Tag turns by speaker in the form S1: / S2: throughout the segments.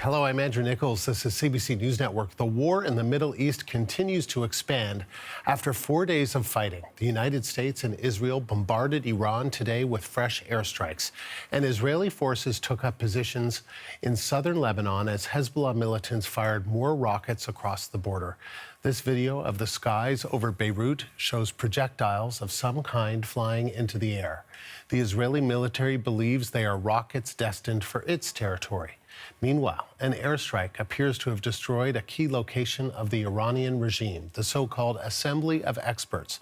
S1: Hello, I'm Andrew Nichols. This is CBC News Network. The war in the Middle East continues to expand. After 4 days of fighting, the United States and Israel bombarded Iran today with fresh airstrikes. And Israeli forces took up positions in southern Lebanon as Hezbollah militants fired more rockets across the border. This video of the skies over Beirut shows projectiles of some kind flying into the air. The Israeli military believes they are rockets destined for its territory. Meanwhile, an airstrike appears to have destroyed a key location of the Iranian regime, the so-called Assembly of Experts.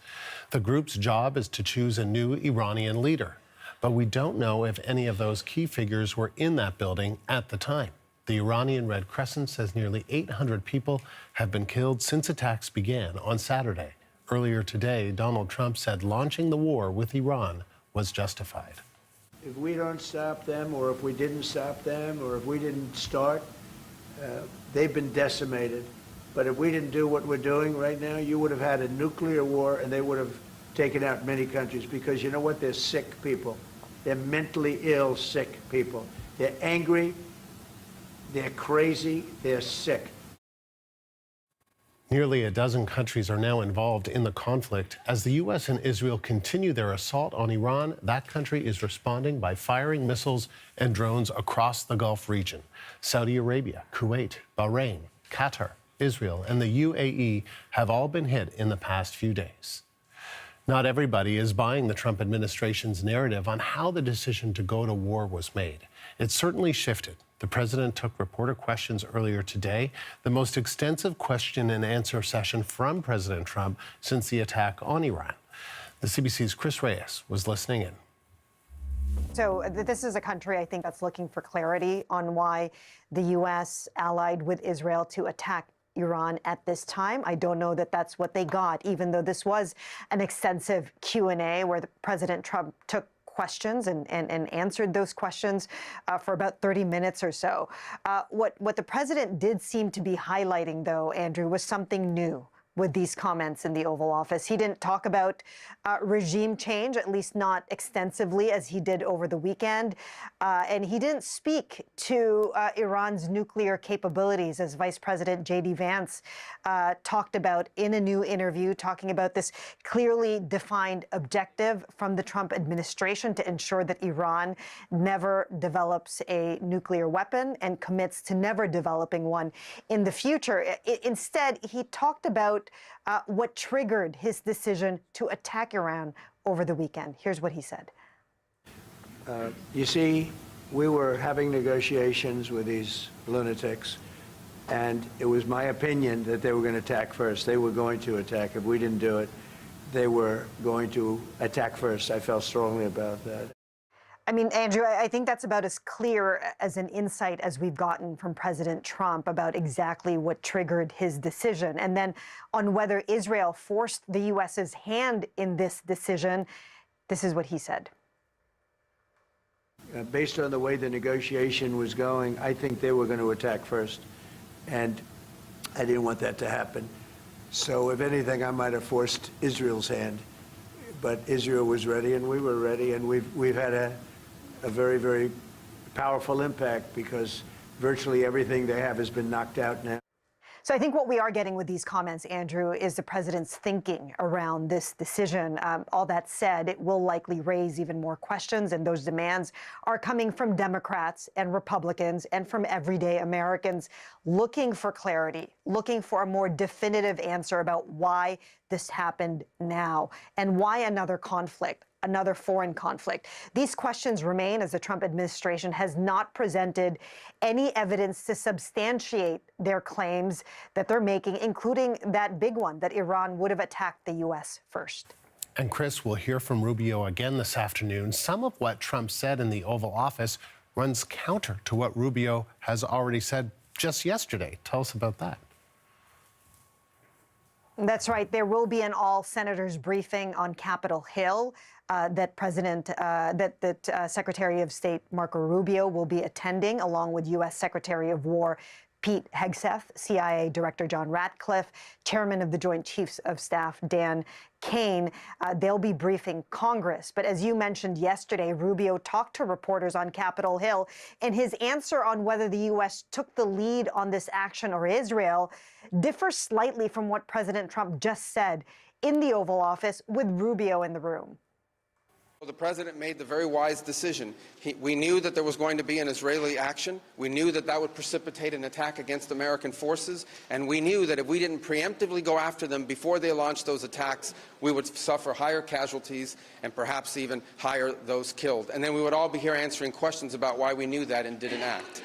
S1: The group's job is to choose a new Iranian leader. But we don't know if any of those key figures were in that building at the time. The Iranian Red Crescent says nearly 800 people have been killed since attacks began on Saturday. Earlier today, Donald Trump said launching the war with Iran was justified.
S2: If we don't stop them, or if we didn't stop them, or if we didn't start, they've been decimated. But if we didn't do what we're doing right now, you would have had a nuclear war and they would have taken out many countries, because you know what? They're sick people. They're mentally ill, sick people. They're angry, they're crazy, they're sick.
S1: Nearly a dozen countries are now involved in the conflict. As the U.S. and Israel continue their assault on Iran, that country is responding by firing missiles and drones across the Gulf region. Saudi Arabia, Kuwait, Bahrain, Qatar, Israel, and the UAE have all been hit in the past few days. Not everybody is buying the Trump administration's narrative on how the decision to go to war was made. It certainly shifted. The president took reporter questions earlier today, the most extensive question and answer session from President Trump since the attack on Iran. The CBC's Chris Reyes was listening in.
S3: So this is a country, I think, that's looking for clarity on why the U.S. allied with Israel to attack Iran at this time. I don't know that that's what they got, even though this was an extensive Q&A where the President Trump took questions and answered those questions for about 30 minutes or so. What the president did seem to be highlighting, though, Andrew, was something new with these comments in the Oval Office. He didn't talk about regime change, at least not extensively as he did over the weekend. And he didn't speak to Iran's nuclear capabilities, as Vice President J.D. Vance talked about in a new interview, talking about this clearly defined objective from the Trump administration to ensure that Iran never develops a nuclear weapon and commits to never developing one in the future. Instead, he talked about what triggered his decision to attack Iran over the weekend. Here's what he said.
S2: You see, we were having negotiations with these lunatics, and it was my opinion that they were going to attack first. They were going to attack. If we didn't do it, they were going to attack first. I felt strongly about that.
S3: I mean, Andrew, I think that's about as clear as an insight as we've gotten from President Trump about exactly what triggered his decision. And then on whether Israel forced the U.S.'s hand in this decision, this is what he said.
S2: Based on the way the negotiation was going, I think they were going to attack first. And I didn't want that to happen. So if anything, I might have forced Israel's hand. But Israel was ready and we were ready, and we've had a very, very powerful impact, because virtually everything they have has been knocked out now.
S3: So I think what we are getting with these comments, Andrew, is the president's thinking around this decision. All that said, it will likely raise even more questions, and those demands are coming from Democrats and Republicans and from everyday Americans looking for clarity, looking for a more definitive answer about why this happened now and why another conflict, another foreign conflict. These questions remain as the Trump administration has not presented any evidence to substantiate their claims that they're making, including that big one, that Iran would have attacked the U.S. first.
S1: And Chris, we'll hear from Rubio again this afternoon. Some of what Trump said in the Oval Office runs counter to what Rubio has already said just yesterday. Tell us about that.
S3: That's right. There will be an all-senators briefing on Capitol Hill that Secretary of State Marco Rubio will be attending, along with U.S. Secretary of War Pete Hegseth, CIA Director John Ratcliffe, Chairman of the Joint Chiefs of Staff Dan Kane. They'll be briefing Congress. But as you mentioned yesterday, Rubio talked to reporters on Capitol Hill, and his answer on whether the U.S. took the lead on this action or Israel differs slightly from what President Trump just said in the Oval Office with Rubio in the room.
S4: The president made the very wise decision. We knew that there was going to be an Israeli action. We knew that that would precipitate an attack against American forces. And we knew that if we didn't preemptively go after them before they launched those attacks, we would suffer higher casualties and perhaps even higher those killed. And then we would all be here answering questions about why we knew that and didn't act.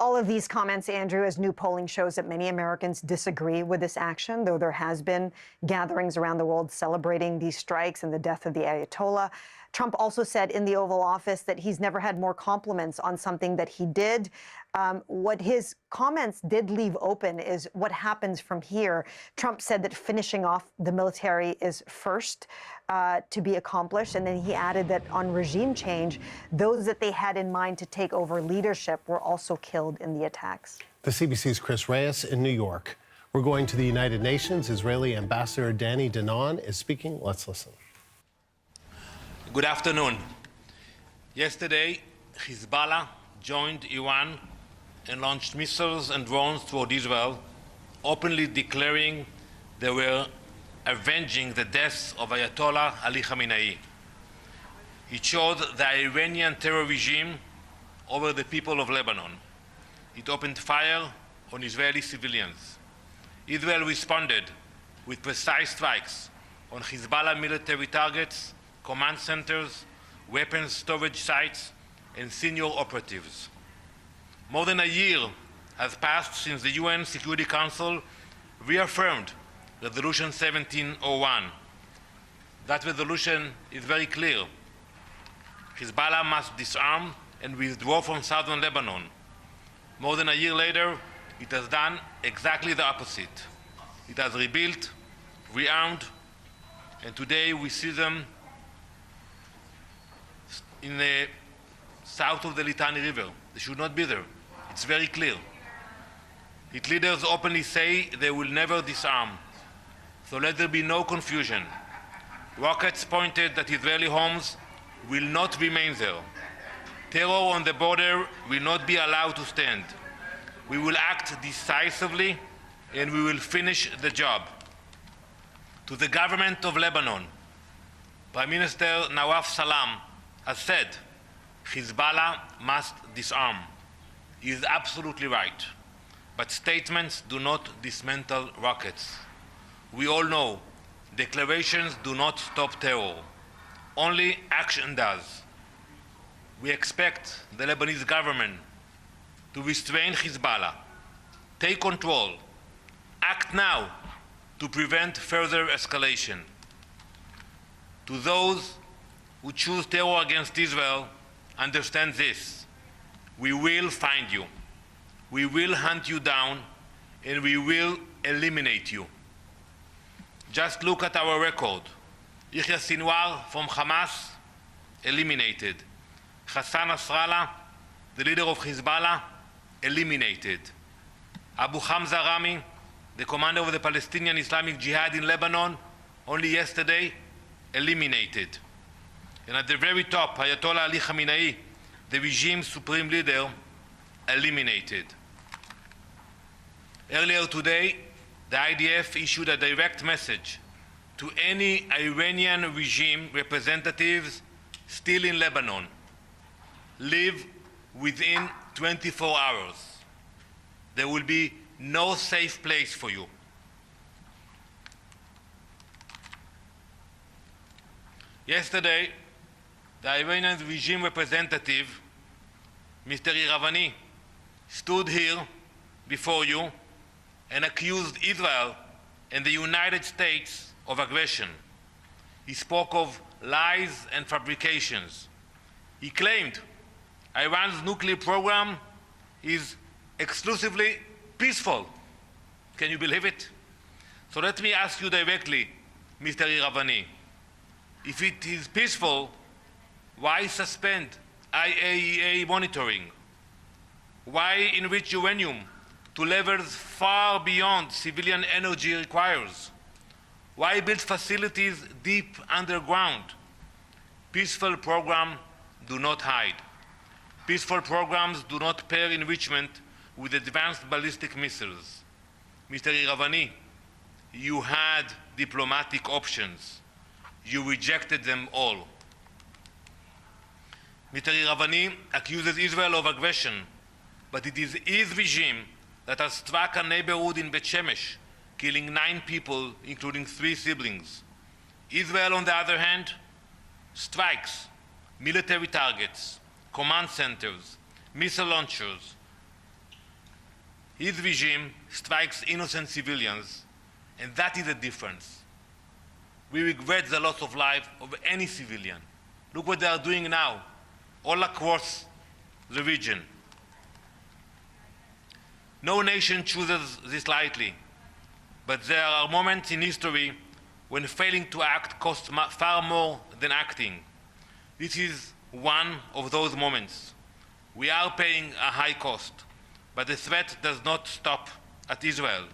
S3: All of these comments, Andrew, as new polling shows that many Americans disagree with this action, though there has been gatherings around the world celebrating these strikes and the death of the Ayatollah. Trump also said in the Oval Office that he's never had more compliments on something that he did. What his comments did leave open is what happens from here. Trump said that finishing off the military is first to be accomplished. And then he added that on regime change, those that they had in mind to take over leadership were also killed in the attacks.
S1: The CBC's Chris Reyes in New York. We're going to the United Nations. Israeli Ambassador Danny Danon is speaking. Let's listen.
S5: Good afternoon. Yesterday, Hezbollah joined Iran and launched missiles and drones toward Israel, openly declaring they were avenging the deaths of Ayatollah Ali Khamenei. It showed the Iranian terror regime over the people of Lebanon. It opened fire on Israeli civilians. Israel responded with precise strikes on Hezbollah military targets, command centers, weapons storage sites, and senior operatives. More than a year has passed since the UN Security Council reaffirmed Resolution 1701. That resolution is very clear. Hezbollah must disarm and withdraw from southern Lebanon. More than a year later, it has done exactly the opposite. It has rebuilt, rearmed, and today we see them in the south of the Litani River. They should not be there. It's very clear. Its leaders openly say they will never disarm. So let there be no confusion. Rockets pointed at Israeli homes will not remain there. Terror on the border will not be allowed to stand. We will act decisively and we will finish the job. To the government of Lebanon, Prime Minister Nawaf Salam has said Hezbollah must disarm. He is absolutely right. But statements do not dismantle rockets. We all know declarations do not stop terror. Only action does. We expect the Lebanese government to restrain Hezbollah, take control, act now to prevent further escalation. To those who choose terror against Israel, understand this. We will find you. We will hunt you down, and we will eliminate you. Just look at our record. Yahya Sinwar from Hamas, eliminated. Hassan Nasrallah, the leader of Hezbollah, eliminated. Abu Hamza Rami, the commander of the Palestinian Islamic Jihad in Lebanon, only yesterday, eliminated. And at the very top, Ayatollah Ali Khamenei, the regime's supreme leader, eliminated. Earlier today, the IDF issued a direct message to any Iranian regime representatives still in Lebanon. Leave within 24 hours. There will be no safe place for you. Yesterday, the Iranian regime representative, Mr. Iravani, stood here before you and accused Israel and the United States of aggression. He spoke of lies and fabrications. He claimed Iran's nuclear program is exclusively peaceful. Can you believe it? So let me ask you directly, Mr. Iravani, if it is peaceful, why suspend IAEA monitoring? Why enrich uranium to levels far beyond civilian energy requires? Why build facilities deep underground? Peaceful programs do not hide. Peaceful programs do not pair enrichment with advanced ballistic missiles. Mr. Iravani, you had diplomatic options. You rejected them all. Mr. Iravani accuses Israel of aggression, but it is his regime that has struck a neighborhood in Bet Shemesh, killing 9 people, including 3 siblings. Israel, on the other hand, strikes military targets, command centers, missile launchers. His regime strikes innocent civilians, and that is the difference. We regret the loss of life of any civilian. Look what they are doing now, all across the region. No nation chooses this lightly, but there are moments in history when failing to act costs far more than acting. This is one of those moments. We are paying a high cost, but the threat does not stop at Israel.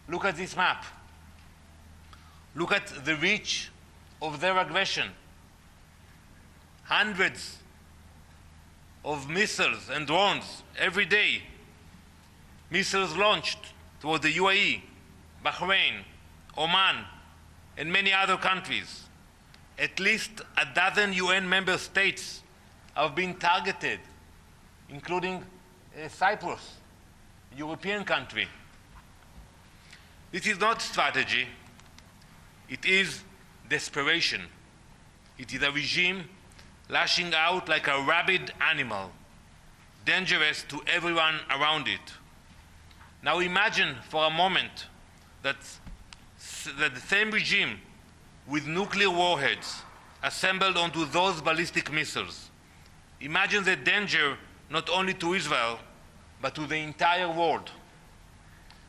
S5: Look at this map. Look at the reach of their aggression. Hundreds of missiles and drones every day. Missiles launched toward the UAE, Bahrain, Oman, and many other countries. At least a dozen UN member states have been targeted, including Cyprus, a European country. This is not strategy. It is desperation. It is a regime lashing out like a rabid animal, dangerous to everyone around it. Now imagine for a moment that the same regime with nuclear warheads assembled onto those ballistic missiles. Imagine the danger not only to Israel, but to the entire world.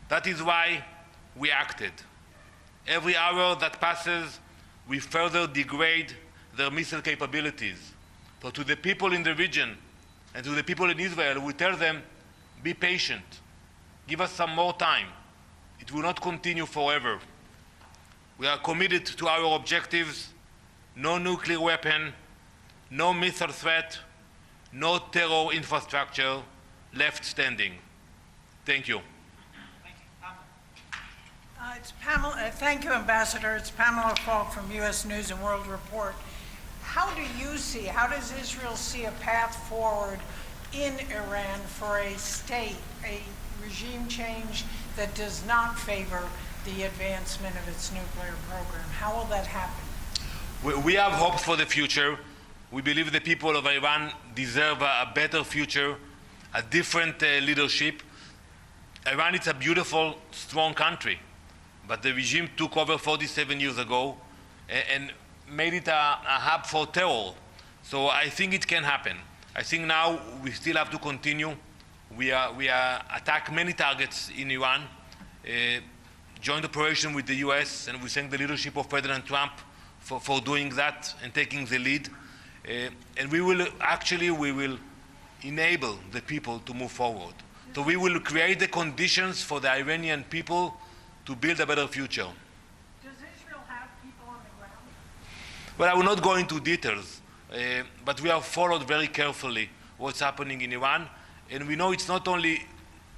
S5: That is why we acted. Every hour that passes, we further degrade their missile capabilities. So to the people in the region and to the people in Israel, we tell them, be patient. Give us some more time. It will not continue forever. We are committed to our objectives: no nuclear weapon, no missile threat, no terror infrastructure left standing. Thank you.
S6: It's Pamela. Thank you, Ambassador. It's Pamela Falk from U.S. News and World Report. How does Israel see a path forward in Iran for a regime change that does not favor the advancement of its nuclear program? How will that happen?
S5: We have hopes for the future. We believe the people of Iran deserve a better future, a different leadership. Iran is a beautiful, strong country, but the regime took over 47 years ago and made it a hub for terror. So I think it can happen. I think now we still have to continue. We attack many targets in Iran, joint operation with the US, and we thank the leadership of President Trump for doing that and taking the lead. And we will enable the people to move forward. So we will create the conditions for the Iranian people to build a better future.
S6: Does Israel have people on the ground?
S5: Well, I will not go into details, but we have followed very carefully what's happening in Iran. And we know it's not only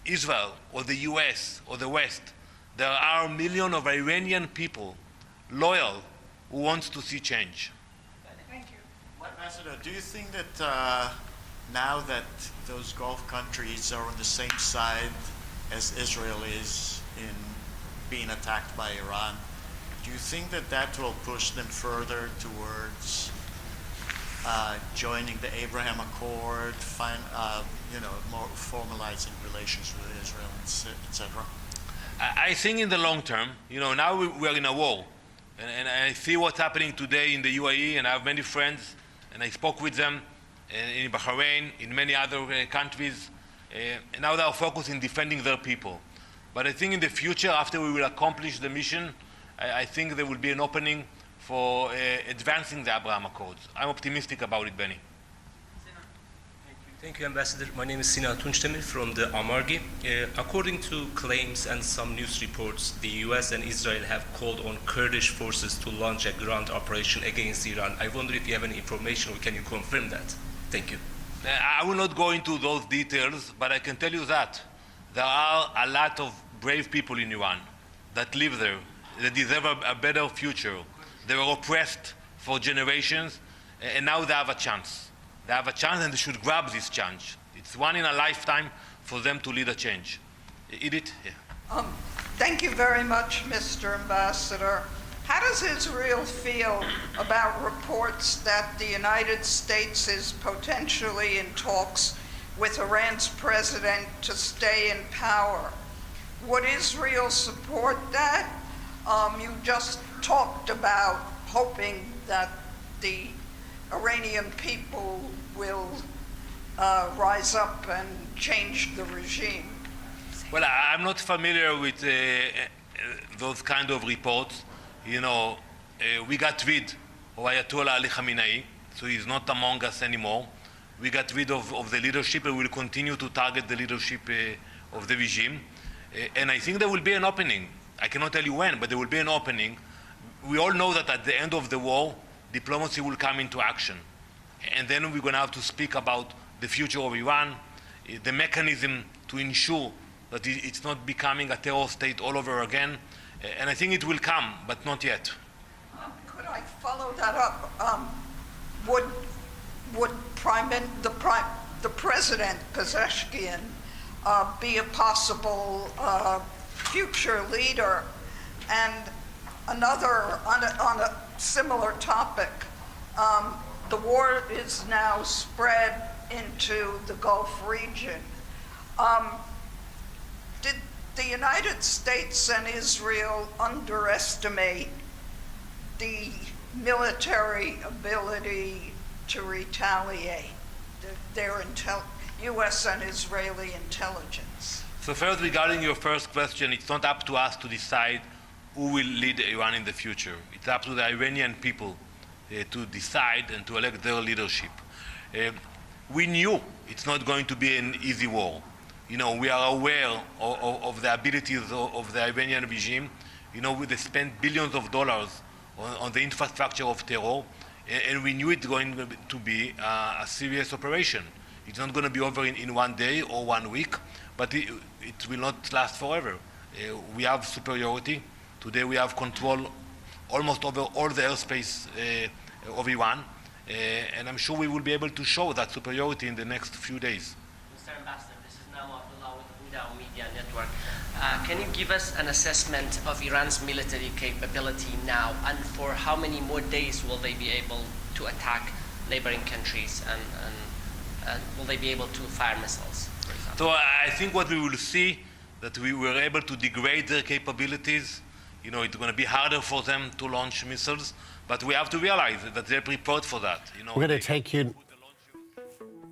S5: Israel or the US or the West. There are millions of Iranian people, loyal, who wants to see change.
S6: Thank you.
S7: Ambassador, do you think that now that those Gulf countries are on the same side as Israel is in being attacked by Iran, do you think that that will push them further towards joining the Abraham Accord, more formalizing relations with Israel, etc.?
S5: I think in the long term, now we are in a war. And I see what's happening today in the UAE, and I have many friends, and I spoke with them in Bahrain, in many other countries. And now they are focused in defending their people. But I think in the future, after we will accomplish the mission, I think there will be an opening for advancing the Abraham Accords. I'm optimistic about it, Benny.
S8: Thank you, Ambassador. My name is Sinan Tunçdemir from the Amargi. According to claims and some news reports, the US and Israel have called on Kurdish forces to launch a ground operation against Iran. I wonder if you have any information or can you confirm that? Thank you.
S5: I will not go into those details, but I can tell you that there are a lot of brave people in Iran that live there, that deserve a better future. They were oppressed for generations, and now they have a chance. They have a chance and they should grab this chance. It's one in a lifetime for them to lead a change. Edith? Yeah.
S6: Thank you very much, Mr. Ambassador. How does Israel feel about reports that the United States is potentially in talks with Iran's president to stay in power? Would Israel support that? You just talked about hoping that the Iranian people will rise up and change the regime.
S5: Well, I'm not familiar with those kind of reports. You know, we got rid of Ayatollah Ali Khamenei, so he's not among us anymore. We got rid of the leadership and will continue to target the leadership of the regime. And I think there will be an opening. I cannot tell you when, but there will be an opening. We all know that at the end of the war, diplomacy will come into action. And then we're going to have to speak about the future of Iran, the mechanism to ensure that it's not becoming a terror state all over again. And I think it will come, but not yet.
S6: Could I follow that up? Would the President Pezeshkian be a possible future leader? And another, on a similar topic, the war is now spread into the Gulf region. Did the United States and Israel underestimate the military ability to retaliate, their U.S. and Israeli intelligence?
S5: So first, regarding your first question, it's not up to us to decide who will lead Iran in the future. It's up to the Iranian people to decide and to elect their leadership. We knew it's not going to be an easy war. You know, we are aware of the abilities of the Iranian regime. You know, they spent billions of dollars on the infrastructure of terror, and we knew it's going to be a serious operation. It's not going to be over in 1 day or 1 week, but it will not last forever. We have superiority. Today we have control almost over all the airspace of Iran, and I'm sure we will be able to show that superiority in the next few days.
S9: Mr. Ambassador, this is Nama Abdullah with the Huda Media Network. Can you give us an assessment of Iran's military capability now, and for how many more days will they be able to attack neighboring countries, and will they be able to fire missiles, for example?
S5: So I think what we will see, that we were able to degrade their capabilities. You know, it's going to be harder for them to launch missiles, but we have to realize that they're prepared for that. You know,
S1: We're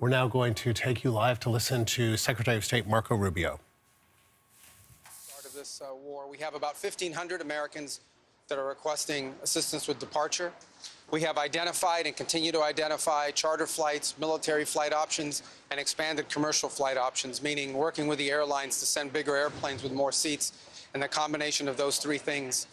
S1: now going to take you live to listen to Secretary of State Marco Rubio.
S4: Start of this war, we have about 1,500 Americans that are requesting assistance with departure. We have identified and continue to identify charter flights, military flight options, and expanded commercial flight options, meaning working with the airlines to send bigger airplanes with more seats, and the combination of those three things.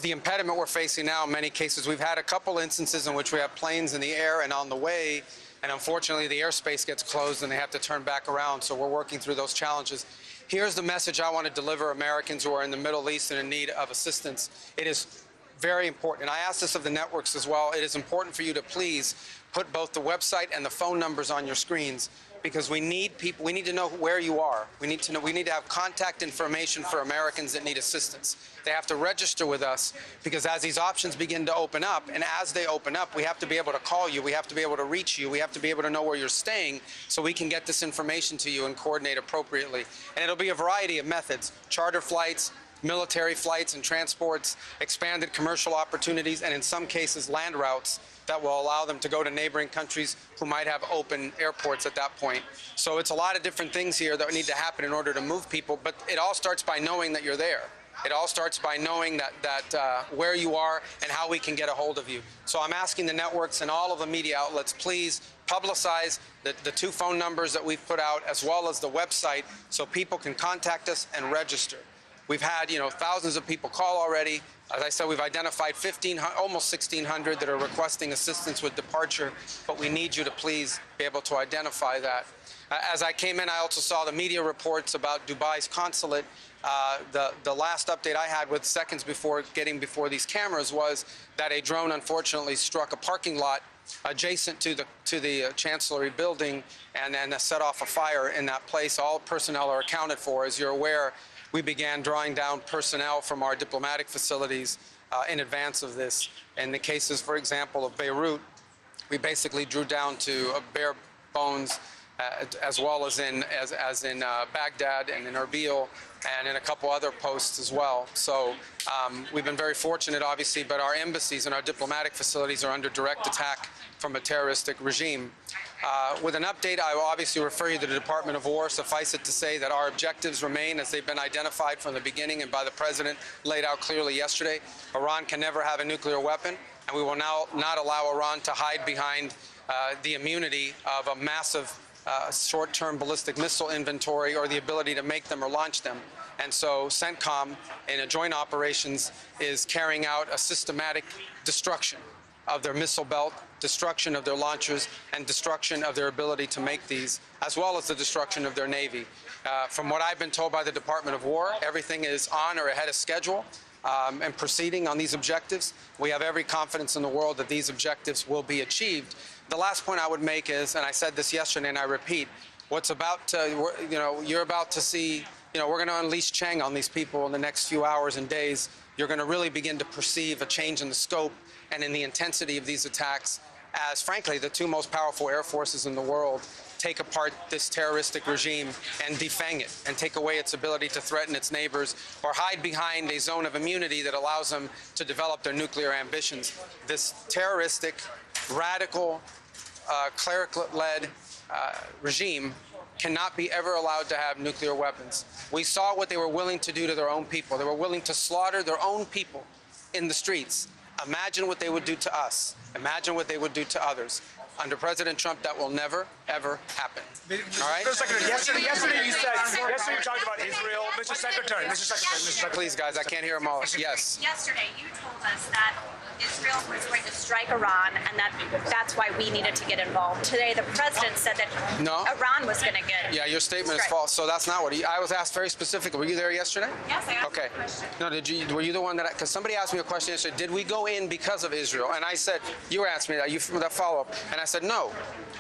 S4: The impediment we're facing now, in many cases, we've had a couple instances in which we have planes in the air and on the way, and unfortunately the airspace gets closed and they have to turn back around, so we're working through those challenges. Here's the message I want to deliver Americans who are in the Middle East and in need of assistance. It is very important, and I ask this of the networks as well, it is important for you to please put both the website and the phone numbers on your screens, because we need people, we need to know where you are. We need to have contact information for Americans that need assistance. They have to register with us, because as these options begin to open up, and as they open up, we have to be able to call you, we have to be able to reach you, we have to be able to know where you're staying so we can get this information to you and coordinate appropriately. And it'll be a variety of methods: charter flights, military flights and transports, expanded commercial opportunities, and in some cases land routes that will allow them to go to neighboring countries who might have open airports at that point. So it's a lot of different things here that need to happen in order to move people, but it all starts by knowing that you're there. It all starts by knowing that where you are and how we can get a hold of you. So I'm asking the networks and all of the media outlets, please publicize the 2 phone numbers that we've put out, as well as the website, so people can contact us and register. We've had, thousands of people call already. As I said, we've identified almost 1,600 that are requesting assistance with departure, but we need you to please be able to identify that. As I came in, I also saw the media reports about Dubai's consulate. The last update I had with seconds before getting before these cameras was that a drone unfortunately struck a parking lot adjacent to the Chancellery building and then set off a fire in that place. All personnel are accounted for. As you're aware, we began drawing down personnel from our diplomatic facilities in advance of this. In the cases, for example, of Beirut, we basically drew down to bare bones, as well as in Baghdad and in Erbil and in a couple other posts as well. So we've been very fortunate, obviously, but our embassies and our diplomatic facilities are under direct attack from a terroristic regime. With an update, I will obviously refer you to the Department of War. Suffice it to say that our objectives remain as they've been identified from the beginning and by the President laid out clearly yesterday. Iran can never have a nuclear weapon, and we will now not allow Iran to hide behind the immunity of a massive short-term ballistic missile inventory or the ability to make them or launch them. And so CENTCOM, in a joint operations, is carrying out a systematic destruction of their missile belt, destruction of their launchers, and destruction of their ability to make these, as well as the destruction of their Navy. From what I've been told by the Department of War, everything is on or ahead of schedule and proceeding on these objectives. We have every confidence in the world that these objectives will be achieved. The last point I would make is, and I said this yesterday and I repeat, what's about to, you're about to see, we're going to unleash Chang on these people in the next few hours and days. You're going to really begin to perceive a change in the scope and in the intensity of these attacks as, frankly, the 2 most powerful air forces in the world take apart this terroristic regime and defang it and take away its ability to threaten its neighbors or hide behind a zone of immunity that allows them to develop their nuclear ambitions. This terroristic, radical, cleric-led regime cannot be ever allowed to have nuclear weapons. We saw what they were willing to do to their own people. They were willing to slaughter their own people in the streets. Imagine what they would do to us. Imagine what they would do to others. Under President Trump, that will never, ever happen. All right?
S10: Yesterday you talked about Israel. Mr. Secretary.
S4: Please, guys, I can't hear them all. Yes.
S11: Yesterday, you told us that Israel was going to strike Iran, and that's why we needed to get involved. Today, the president said that Iran was going to get.
S4: Yeah, your statement is false. So that's not what I was asked very specifically. Were you there yesterday?
S11: Yes, I asked a question.
S4: No, were you the one that? Because somebody asked me a question yesterday. Did we go in because of Israel? And I said, you were asking me that. You from that follow-up, and I said no.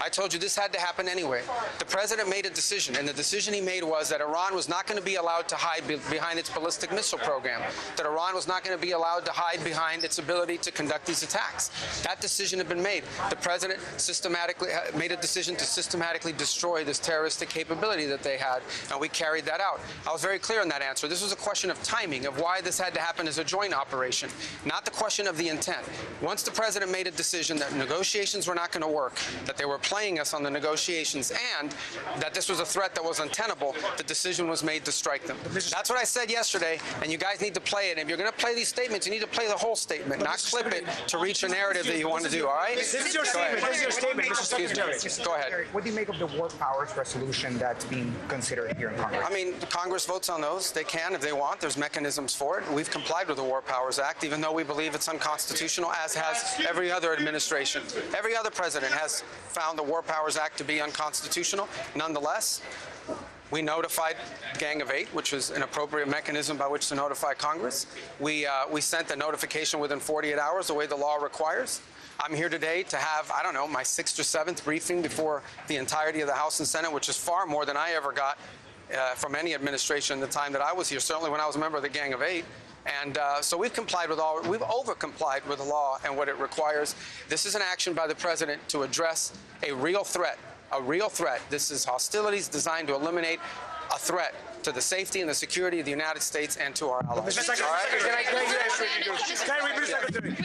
S4: I told you this had to happen anyway. The president made a decision, and the decision he made was that Iran was not going to be allowed to hide behind its ballistic missile program. That Iran was not going to be allowed to hide behind its ability to conduct these attacks. That decision had been made. The president systematically made a decision to systematically destroy this terroristic capability that they had, and we carried that out. I was very clear in that answer. This was a question of timing, of why this had to happen as a joint operation, not the question of the intent. Once the president made a decision that negotiations were not going to work, that they were playing us on the negotiations, and that this was a threat that was untenable, the decision was made to strike them. That's what I said yesterday, and you guys need to play it. If you're going to play these statements, you need to play the whole statement, not clip it to reach a narrative that you want to do, all right?
S10: This is your statement. This is your statement, Mr. Secretary.
S4: Go ahead.
S12: What do you make of the War Powers resolution that's being considered here in Congress?
S4: I mean, Congress votes on those. They can if they want. There's mechanisms for it. We've complied with the War Powers Act, even though we believe it's unconstitutional, as has every other administration. Every other president has found the War Powers Act to be unconstitutional. Nonetheless, we notified Gang of Eight, which was an appropriate mechanism by which to notify Congress. We sent the notification within 48 hours, the way the law requires. I'm here today to have, I don't know, my 6th or 7th briefing before the entirety of the House and Senate, which is far more than I ever got from any administration in the time that I was here, certainly when I was a member of the Gang of Eight. And so we've over-complied with the law and what it requires. This is an action by the president to address a real threat. A real threat. This is hostilities designed to eliminate a threat to the safety and the security of the United States and to our allies.
S10: Mr. Secretary,
S11: Was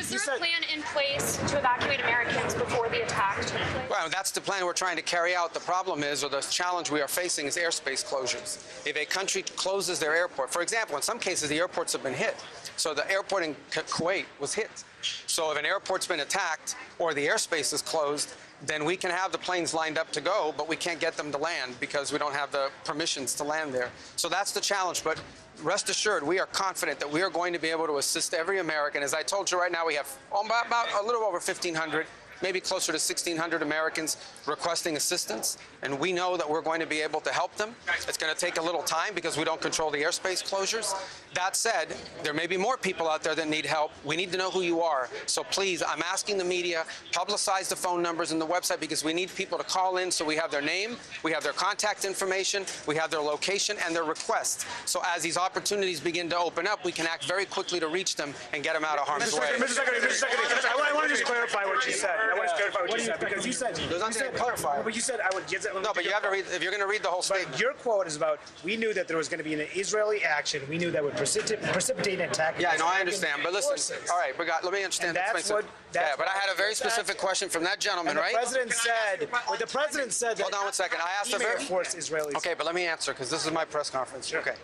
S11: there a plan in place to evacuate Americans before the attack took place?
S4: Well, that's the plan we're trying to carry out. The problem is, or the challenge we are facing, is airspace closures. If a country closes their airport, for example, in some cases the airports have been hit. So the airport in Kuwait was hit. So if an airport's been attacked or the airspace is closed, then we can have the planes lined up to go, but we can't get them to land because we don't have the permissions to land there. So that's the challenge. But rest assured, we are confident that we are going to be able to assist every American. As I told you right now, we have about a little over 1,500, maybe closer to 1,600 Americans requesting assistance, and we know that we're going to be able to help them. It's going to take a little time because we don't control the airspace closures. That said, there may be more people out there that need help. We need to know who you are. So please, I'm asking the media, publicize the phone numbers and the website because we need people to call in so we have their name, we have their contact information, we have their location and their requests. So as these opportunities begin to open up, we can act very quickly to reach them and get them out of harm's way.
S10: Mr. Secretary, I want to just clarify what you said. I want to clarify what you said because you said
S4: there's nothing to clarify.
S10: But you said I would get that.
S4: No, but you have to read. If you're going to read the whole statement.
S10: But your quote is about we knew that there was going to be an Israeli action. We knew that would precipitate an attack.
S4: Yeah, no, I understand. But listen, all right, let me understand. But I had a very specific question from that gentleman, right?
S10: The president said. Well, the president said that.
S4: Hold on one second. I asked a very
S10: forced Israelis.
S4: Okay, but let me answer because this is my press conference. Sure. Okay.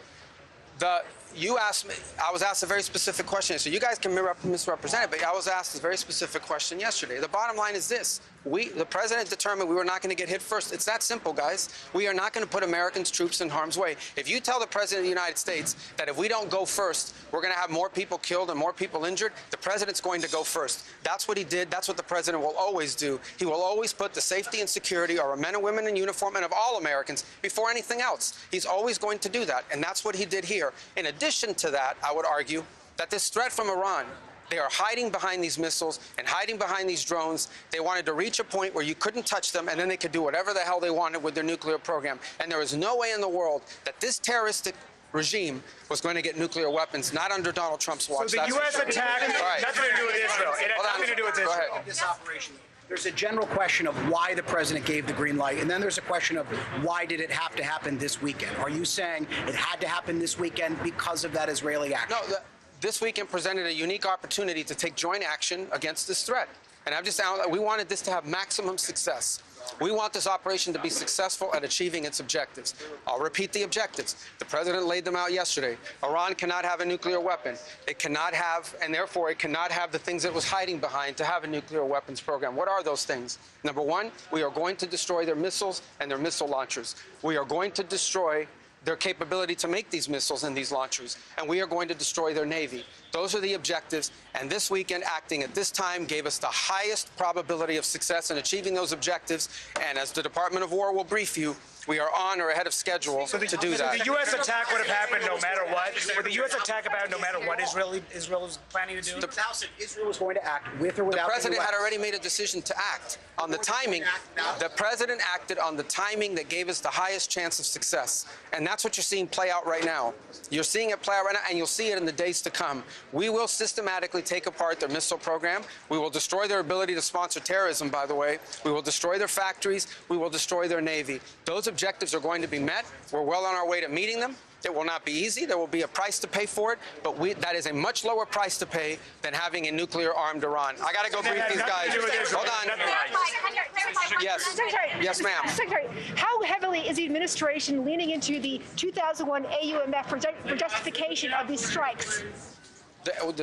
S4: You asked me, I was asked a very specific question, so you guys can misrepresent it, but I was asked a very specific question yesterday. The bottom line is this. The president determined we were not going to get hit first. It's that simple, guys. We are not going to put Americans' troops in harm's way. If you tell the president of the United States that if we don't go first, we're going to have more people killed and more people injured, the president's going to go first. That's what he did. That's what the president will always do. He will always put the safety and security of our men and women in uniform and of all Americans before anything else. He's always going to do that, and that's what he did here. In addition to that, I would argue that this threat from Iran, they are hiding behind these missiles and hiding behind these drones. They wanted to reach a point where you couldn't touch them, and then they could do whatever the hell they wanted with their nuclear program. And there is no way in the world that this terroristic regime was going to get nuclear weapons, not under Donald Trump's watch.
S10: So the U.S. attack had nothing to do with Israel. It had nothing to do with Israel.
S4: Go ahead.
S13: This operation. There's a general question of why the president gave the green light, and then there's a question of why did it have to happen this weekend? Are you saying it had to happen this weekend because of that Israeli action?
S4: No, this weekend presented a unique opportunity to take joint action against this threat. And we wanted this to have maximum success. We want this operation to be successful at achieving its objectives. I'll repeat the objectives. The president laid them out yesterday. Iran cannot have a nuclear weapon. It cannot have, and therefore it cannot have the things it was hiding behind to have a nuclear weapons program. What are those things? Number one, we are going to destroy their missiles and their missile launchers. We are going to destroy their capability to make these missiles and these launchers, and we are going to destroy their Navy. Those are the objectives, and this weekend, acting at this time, gave us the highest probability of success in achieving those objectives, and as the Department of War will brief you, we are on or ahead of schedule to do that.
S10: So the U.S. attack would have happened no matter what? Would the U.S. attack have happened no matter what Israel is planning to do?
S13: The House said Israel was going to act with or without
S4: the president had already made a decision to act on the timing. The president acted on the timing that gave us the highest chance of success. And that's what you're seeing play out right now. You're seeing it play out right now, and you'll see it in the days to come. We will systematically take apart their missile program. We will destroy their ability to sponsor terrorism, by the way. We will destroy their factories. We will destroy their Navy. Those objectives are going to be met. We're well on our way to meeting them. It will not be easy. There will be a price to pay for it, but that is a much lower price to pay than having a nuclear-armed Iran. I got to go brief these guys. Hold on. Yes. Yes, ma'am.
S14: Secretary, how heavily is the administration leaning into the 2001 AUMF for justification of these strikes?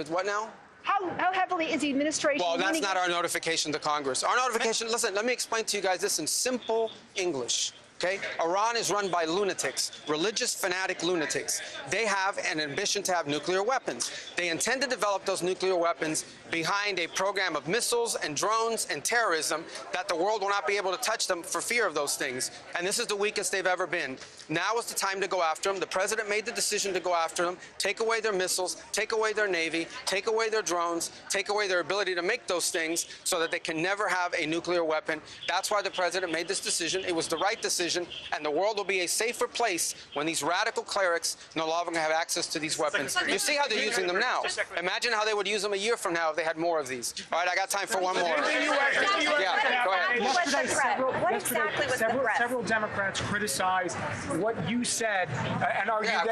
S4: What now?
S14: How heavily is the administration
S4: Well, that's not our notification to Congress. Our notification, listen, let me explain to you guys this in simple English. Okay? Iran is run by lunatics, religious fanatic lunatics. They have an ambition to have nuclear weapons. They intend to develop those nuclear weapons behind a program of missiles and drones and terrorism that the world will not be able to touch them for fear of those things. And this is the weakest they've ever been. Now is the time to go after them. The president made the decision to go after them, take away their missiles, take away their Navy, take away their drones, take away their ability to make those things so that they can never have a nuclear weapon. That's why the president made this decision. It was the right decision. And the world will be a safer place when these radical clerics no longer have access to these weapons. You see how they're using them now. Imagine how they would use them a year from now if they had more of these. All right, I got time for one more. Yeah, go ahead.
S11: What was the threat? What exactly was the threat?
S12: Several Democrats criticized what you said and argued that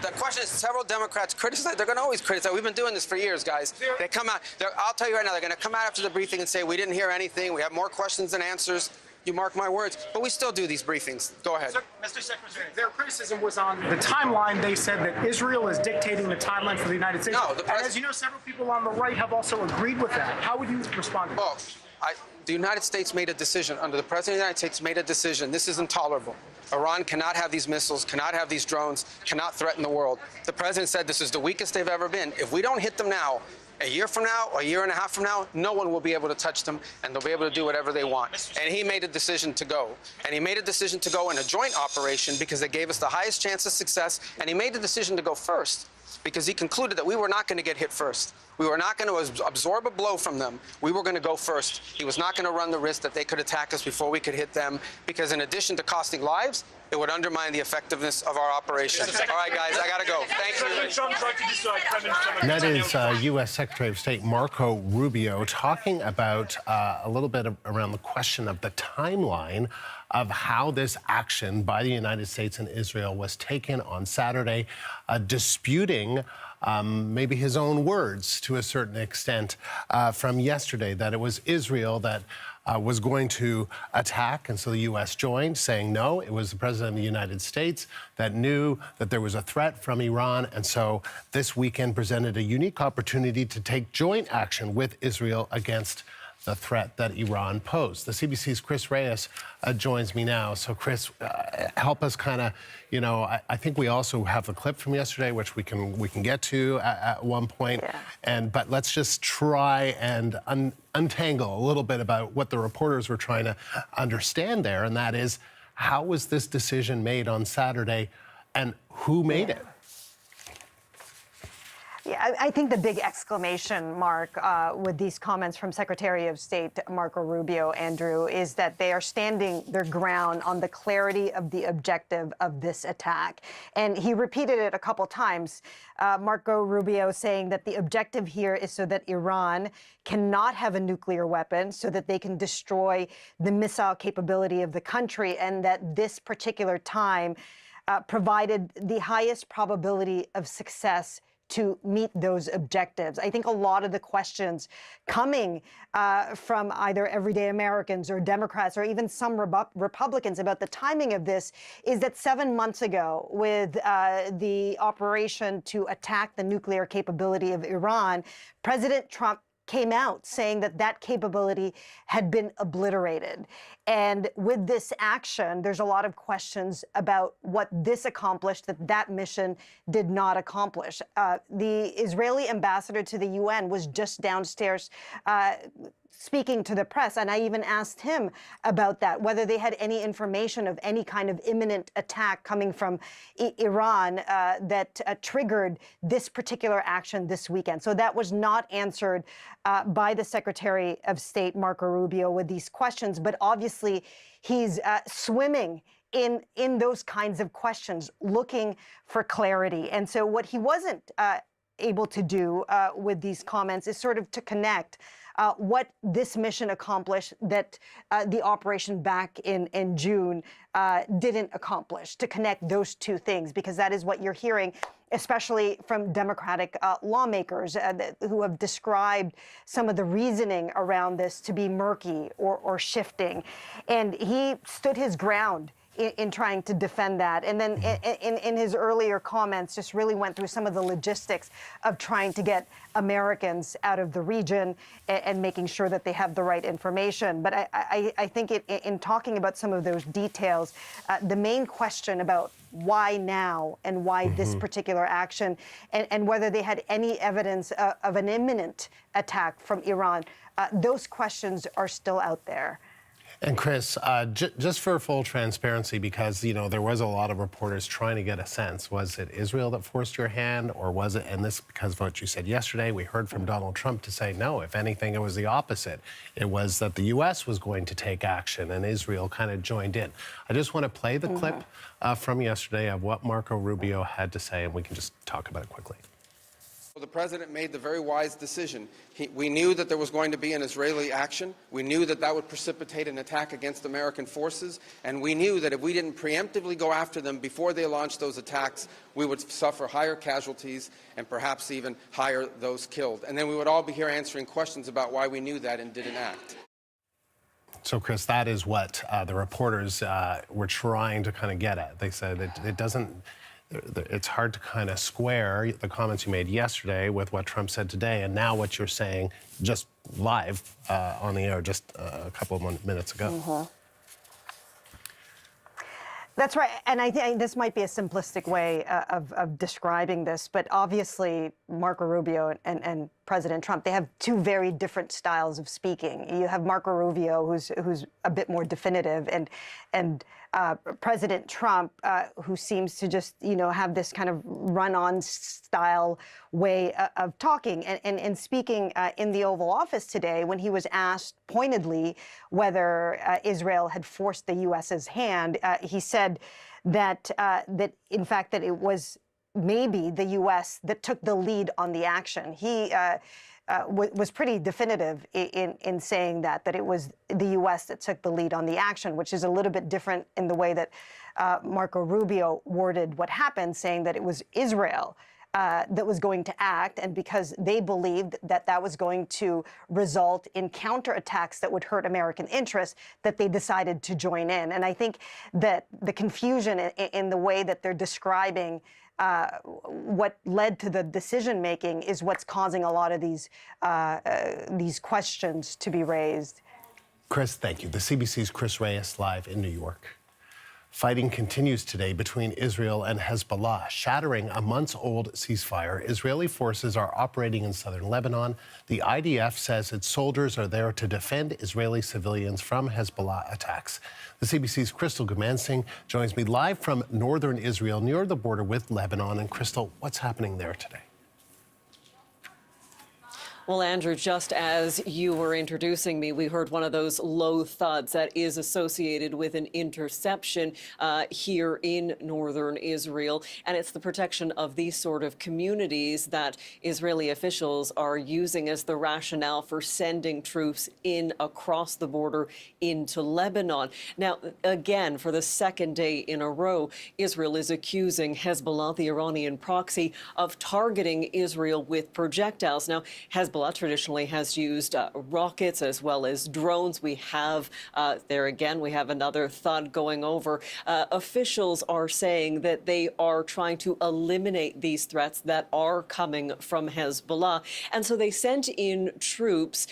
S4: the question is, several Democrats criticize. They're going to always criticize. We've been doing this for years, guys. They come out. I'll tell you right now, they're going to come out after the briefing and say, we didn't hear anything. We have more questions than answers. You mark my words. But we still do these briefings. Go ahead.
S12: Mr. Secretary, their criticism was on the timeline. They said that Israel is dictating the timeline for the United States.
S4: No,
S12: and as you know, several people on the right have also agreed with that. How would you respond to that?
S4: Well, The United States made a decision, under the President of the United States made a decision. This is intolerable. Iran cannot have these missiles, cannot have these drones, cannot threaten the world. The President said this is the weakest they've ever been. If we don't hit them now, a year from now, a year and a half from now, no one will be able to touch them, and they'll be able to do whatever they want. And he made a decision to go. And he made a decision to go in a joint operation because they gave us the highest chance of success. And he made the decision to go first because he concluded that we were not going to get hit first. We were not going to absorb a blow from them. We were going to go first. He was not going to run the risk that they could attack us before we could hit them, because in addition to costing lives, it would undermine the effectiveness of our operation. All right, guys, I got to go. Thank you.
S1: And that is U.S. Secretary of State Marco Rubio talking about a little bit around the question of the timeline of how this action by the United States and Israel was taken on Saturday, disputing maybe his own words to a certain extent from yesterday, that it was Israel that was going to attack, and so the U.S. joined, saying no. It was the President of the United States that knew that there was a threat from Iran, and so this weekend presented a unique opportunity to take joint action with Israel against the threat that Iran posed. The CBC's Chris Reyes joins me now. So, Chris, help us kind of, I think we also have the clip from yesterday, which we can get to at one point. Yeah. But let's just try and untangle a little bit about what the reporters were trying to understand there, and that is, how was this decision made on Saturday, and who made it?
S3: Yeah, I think the big exclamation mark with these comments from Secretary of State Marco Rubio, Andrew, is that they are standing their ground on the clarity of the objective of this attack. And he repeated it a couple times, Marco Rubio saying that the objective here is so that Iran cannot have a nuclear weapon, so that they can destroy the missile capability of the country, and that this particular time provided the highest probability of success to meet those objectives. I think a lot of the questions coming from either everyday Americans or Democrats or even some Republicans about the timing of this is that 7 months ago, with the operation to attack the nuclear capability of Iran, President Trump came out saying that that capability had been obliterated. And with this action, there's a lot of questions about what this accomplished that that mission did not accomplish. The Israeli ambassador to the UN was just downstairs speaking to the press, and I even asked him about that, whether they had any information of any kind of imminent attack coming from Iran that triggered this particular action this weekend. So that was not answered by the Secretary of State, Marco Rubio, with these questions, but obviously he's swimming in those kinds of questions, looking for clarity. And so what he wasn't able to do with these comments is sort of to connect what this mission accomplished that the operation back in June didn't accomplish, to connect those two things, because that is what you're hearing, especially from Democratic lawmakers who have described some of the reasoning around this to be murky or shifting. And he stood his ground in trying to defend that. And then in his earlier comments, just really went through some of the logistics of trying to get Americans out of the region and making sure that they have the right information. But I think in talking about some of those details, the main question about why now and why this particular action, and whether they had any evidence of an imminent attack from Iran, those questions are still out there.
S1: And Chris, just for full transparency, because, there was a lot of reporters trying to get a sense, was it Israel that forced your hand, or was it, and this because of what you said yesterday, we heard from Donald Trump to say, no, if anything, it was the opposite. It was that the U.S. was going to take action and Israel kind of joined in. I just want to play the clip from yesterday of what Marco Rubio had to say, and we can just talk about it quickly.
S4: The President made the very wise decision. We knew that there was going to be an Israeli action. We knew that that would precipitate an attack against American forces. And we knew that if we didn't preemptively go after them before they launched those attacks, we would suffer higher casualties and perhaps even higher those killed. And then we would all be here answering questions about why we knew that and didn't act.
S1: So, Chris, that is what the reporters were trying to kind of get at. They said it doesn't... it's hard to kind of square the comments you made yesterday with what Trump said today and now what you're saying just live on the air just a couple of minutes ago.
S3: Mm-hmm. That's right. And I think this might be a simplistic way of describing this, but obviously Marco Rubio and President Trump, they have two very different styles of speaking. You have Marco Rubio, who's a bit more definitive, and President Trump, who seems to just, have this kind of run-on style way of talking. And speaking in the Oval Office today, when he was asked pointedly whether Israel had forced the U.S.'s hand, he said that in fact that it was maybe the U.S. that took the lead on the action. He was pretty definitive in saying that it was the U.S. that took the lead on the action, which is a little bit different in the way that Marco Rubio worded what happened, saying that it was Israel that was going to act, and because they believed that that was going to result in counterattacks that would hurt American interests, that they decided to join in. And I think that the confusion in the way that they're describing what led to the decision-making is what's causing a lot of these questions to be raised.
S1: Chris, thank you. The CBC's Chris Reyes live in New York. Fighting continues today between Israel and Hezbollah, shattering a months-old ceasefire. Israeli forces are operating in southern Lebanon. The IDF says its soldiers are there to defend Israeli civilians from Hezbollah attacks. The CBC's Crystal Gumansing joins me live from northern Israel near the border with Lebanon. And Crystal, what's happening there today?
S15: Well, Andrew, just as you were introducing me, we heard one of those low thuds that is associated with an interception here in northern Israel. And it's the protection of these sort of communities that Israeli officials are using as the rationale for sending troops in across the border into Lebanon. Now, again, for the second day in a row, Israel is accusing Hezbollah, the Iranian proxy, of targeting Israel with projectiles. Now, Hezbollah traditionally has used rockets as well as drones. We have there again, we have another thud going over. Officials are saying that they are trying to eliminate these threats that are coming from Hezbollah. And so they sent in troops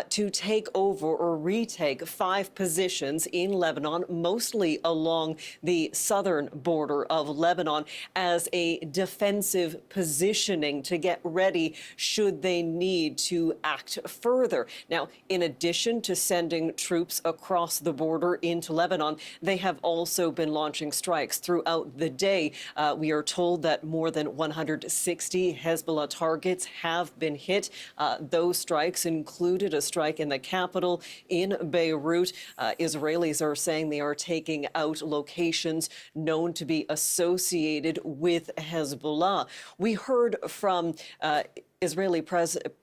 S15: to take over or retake 5 positions in Lebanon, mostly along the southern border of Lebanon, as a defensive positioning to get ready should they need to act further. Now, in addition to sending troops across the border into Lebanon, they have also been launching strikes throughout the day. We are told that more than 160 Hezbollah targets have been hit. Those strikes included a strike in the capital in Beirut. Israelis are saying they are taking out locations known to be associated with Hezbollah. We heard from Israeli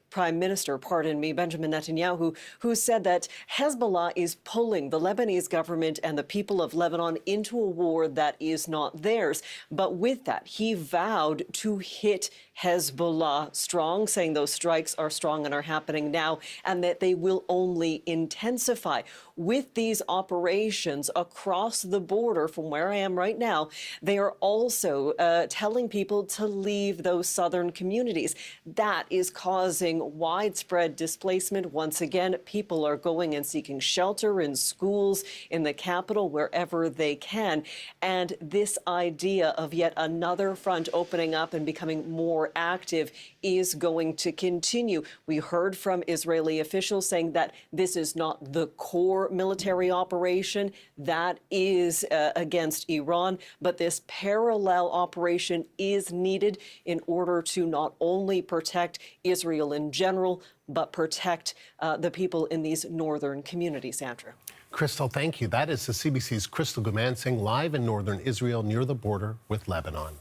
S15: Prime Minister, Benjamin Netanyahu, who said that Hezbollah is pulling the Lebanese government and the people of Lebanon into a war that is not theirs. But with that, he vowed to hit Hezbollah strong, saying those strikes are strong and are happening now, and that they will only intensify. With these operations across the border from where I am right now, they are also telling people to leave those southern communities. That is causing widespread displacement. Once again, people are going and seeking shelter in schools, in the capital, wherever they can. And this idea of yet another front opening up and becoming more active is going to continue. We heard from Israeli officials saying that this is not the core military operation that is against Iran, but this parallel operation is needed in order to not only protect Israel in general, but protect the people in these northern communities. Andrew.
S1: Crystal, thank you. That is the CBC's Crystal Gumansing live in northern Israel near the border with Lebanon.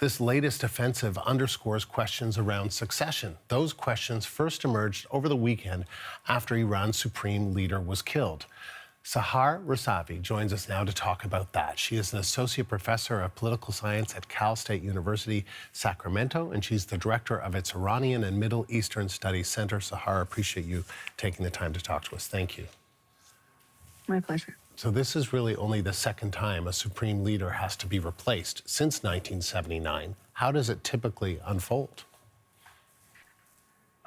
S1: This latest offensive underscores questions around succession. Those questions first emerged over the weekend after Iran's supreme leader was killed. Sahar Rasavi joins us now to talk about that. She is an associate professor of political science at Cal State University, Sacramento, and she's the director of its Iranian and Middle Eastern Studies Center. Sahar, appreciate you taking the time to talk to us. Thank you.
S16: My pleasure.
S1: So this is really only the second time a supreme leader has to be replaced since 1979. How does it typically unfold?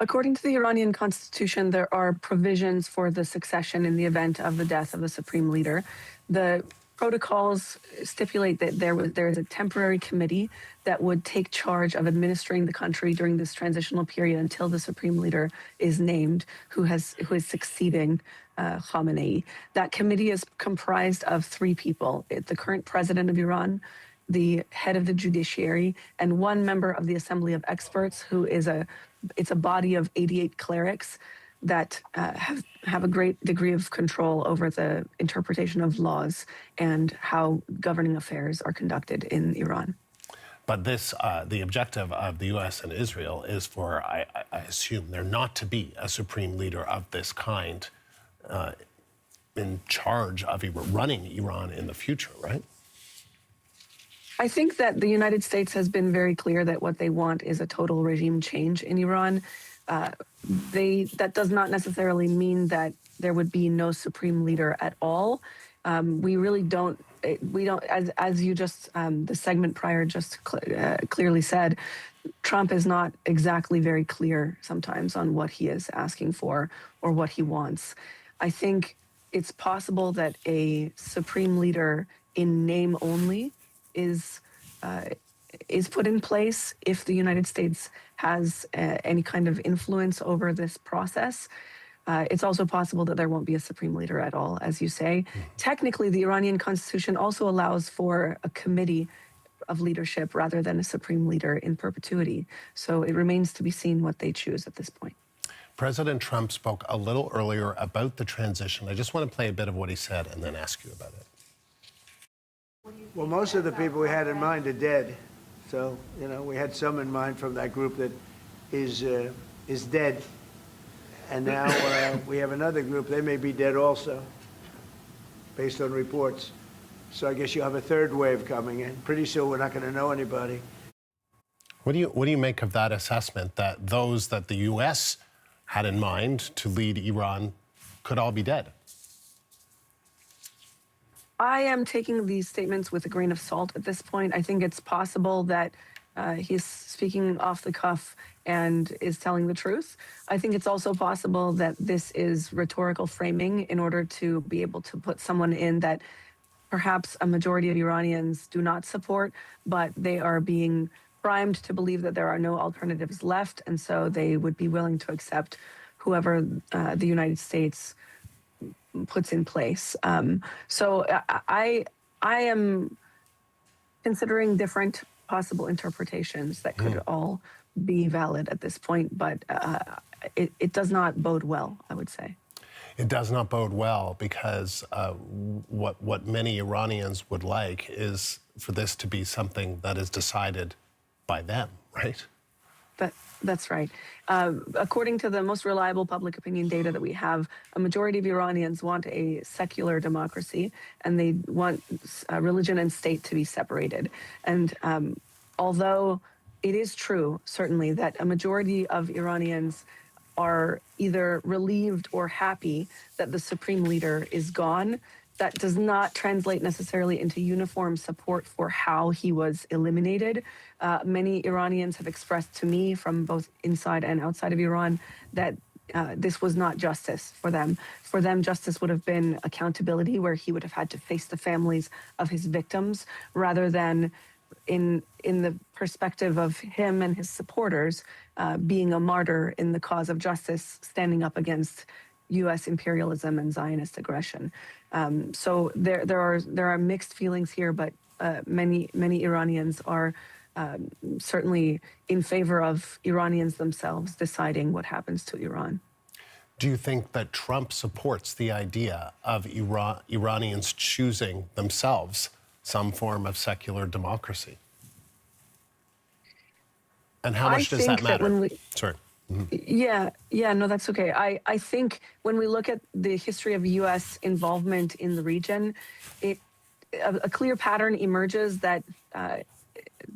S16: According to the Iranian constitution, there are provisions for the succession in the event of the death of the supreme leader. The protocols stipulate that there is a temporary committee that would take charge of administering the country during this transitional period until the supreme leader is named, who is succeeding Khamenei. That committee is comprised of 3 people: the current president of Iran, the head of the judiciary, and 1 member of the Assembly of Experts, who is it's a body of 88 clerics that have a great degree of control over the interpretation of laws and how governing affairs are conducted in Iran.
S1: But this, the objective of the U.S. and Israel is for, I assume, there not to be a supreme leader of this kind in charge of running Iran in the future, right?
S16: I think that the United States has been very clear that what they want is a total regime change in Iran. That does not necessarily mean that there would be no supreme leader at all. We really don't. As you just the segment prior just clearly said, Trump is not exactly very clear sometimes on what he is asking for or what he wants. I think it's possible that a supreme leader in name only is put in place if the United States has any kind of influence over this process. It's also possible that there won't be a supreme leader at all, as you say. Technically, the Iranian constitution also allows for a committee of leadership rather than a supreme leader in perpetuity. So it remains to be seen what they choose at this point.
S1: President Trump spoke a little earlier about the transition. I just want to play a bit of what he said and then ask you about it.
S2: Well, most of the people we had in mind are dead. So, you know, we had some in mind from that group that is dead. And now we have another group, they may be dead also, based on reports. So I guess you have a third wave coming in. Pretty soon we're not going to know anybody.
S1: What do you make of that assessment that those that the U.S. had in mind to lead Iran could all be dead?
S16: I am taking these statements with a grain of salt at this point. I think it's possible that he's speaking off the cuff and is telling the truth. I think it's also possible that this is rhetorical framing in order to be able to put someone in that perhaps a majority of Iranians do not support, but they are being primed to believe that there are no alternatives left, and so they would be willing to accept whoever the United States puts in place. So I am considering different possible interpretations that could all be valid at this point, but it does not bode well, I would say.
S1: It does not bode well because what many Iranians would like is for this to be something that is decided by them, right?
S16: That's right. According to the most reliable public opinion data that we have, a majority of Iranians want a secular democracy, and they want religion and state to be separated. And although it is true, certainly, that a majority of Iranians are either relieved or happy that the supreme leader is gone, that does not translate necessarily into uniform support for how he was eliminated. Many Iranians have expressed to me from both inside and outside of Iran that this was not justice for them. For them, justice would have been accountability, where he would have had to face the families of his victims, rather than in the perspective of him and his supporters being a martyr in the cause of justice, standing up against U.S. imperialism and Zionist aggression. So there are mixed feelings here, but many Iranians are certainly in favor of Iranians themselves deciding what happens to Iran.
S1: Do you think that Trump supports the idea of Iranians choosing themselves some form of secular democracy? And how much does that matter? Sorry. Yeah, no, that's okay. I think when we look at the history of U.S. involvement in the region, a clear pattern emerges that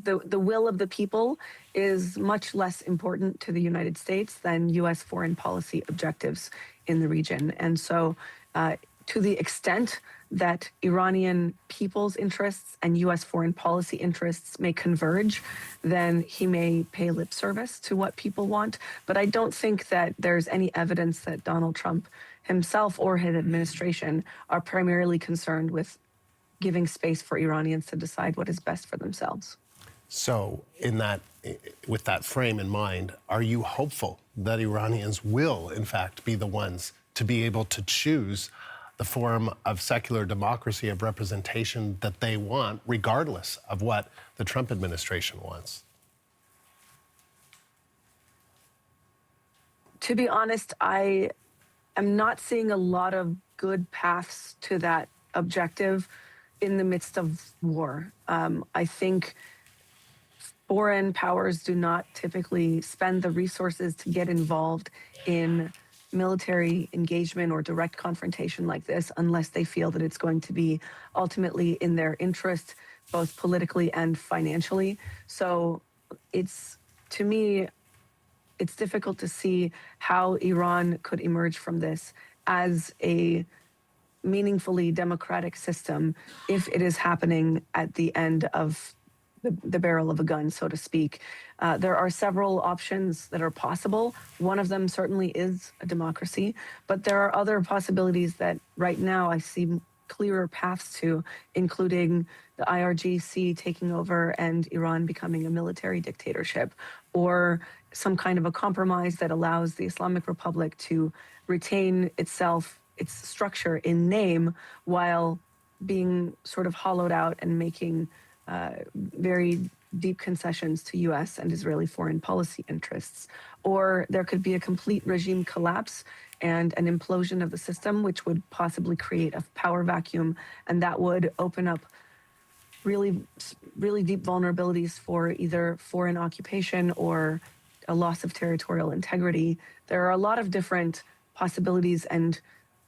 S1: the will of the people is much less important to the United States than U.S. foreign policy objectives in the region. And so to the extent
S16: that Iranian people's interests and U.S. foreign policy interests may converge, then he may pay lip service to what people want. But I don't think that there's any evidence that Donald Trump himself or his administration are primarily concerned with giving space for Iranians to decide what is best for themselves.
S1: So with that frame in mind, are you hopeful that Iranians will, in fact, be the ones to be able to choose the form of secular democracy, of representation that they want, regardless of what the Trump administration wants?
S16: To be honest, I am not seeing a lot of good paths to that objective in the midst of war. I think foreign powers do not typically spend the resources to get involved in military engagement or direct confrontation like this unless they feel that it's going to be ultimately in their interest, both politically and financially. So to me, it's difficult to see how Iran could emerge from this as a meaningfully democratic system if it is happening at the end of the barrel of a gun, so to speak. There are several options that are possible. One of them certainly is a democracy, but there are other possibilities that right now I see clearer paths to, including the IRGC taking over and Iran becoming a military dictatorship, or some kind of a compromise that allows the Islamic Republic to retain itself, its structure in name, while being sort of hollowed out and making very deep concessions to U.S. and Israeli foreign policy interests. Or there could be a complete regime collapse and an implosion of the system, which would possibly create a power vacuum, and that would open up really, really deep vulnerabilities for either foreign occupation or a loss of territorial integrity. There are a lot of different possibilities, and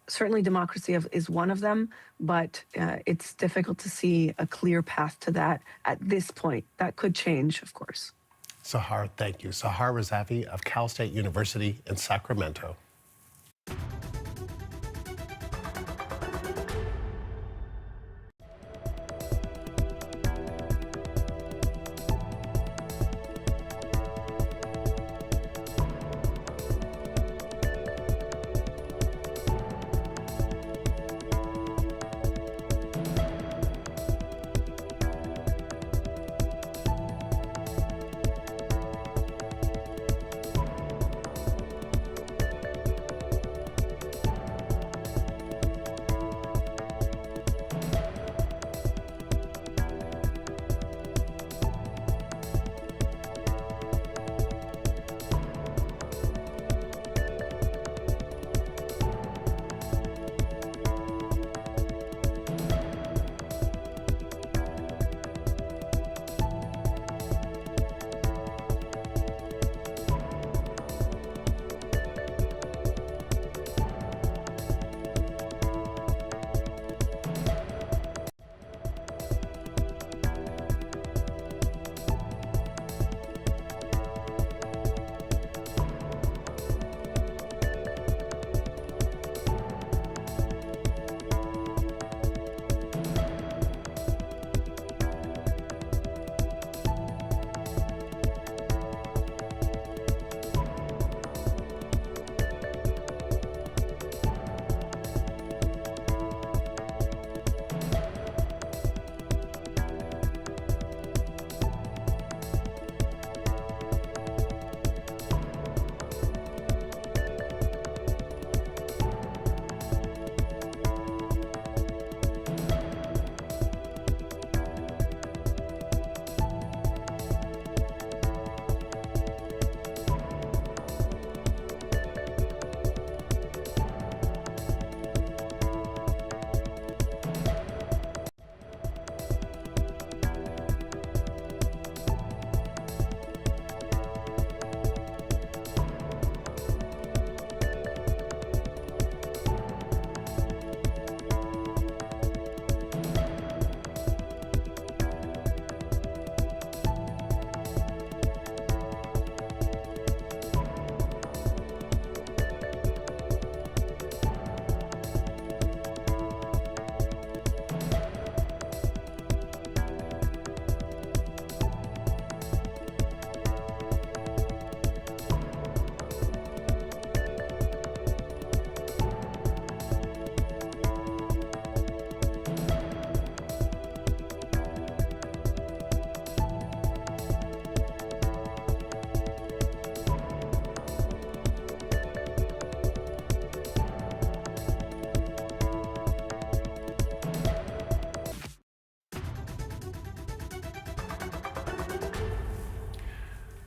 S16: certainly democracy is one of them, but it's difficult to see a clear path to that at this point. That could change, of course.
S1: Sahar, thank you. Sahar Razavi of Cal State University in Sacramento.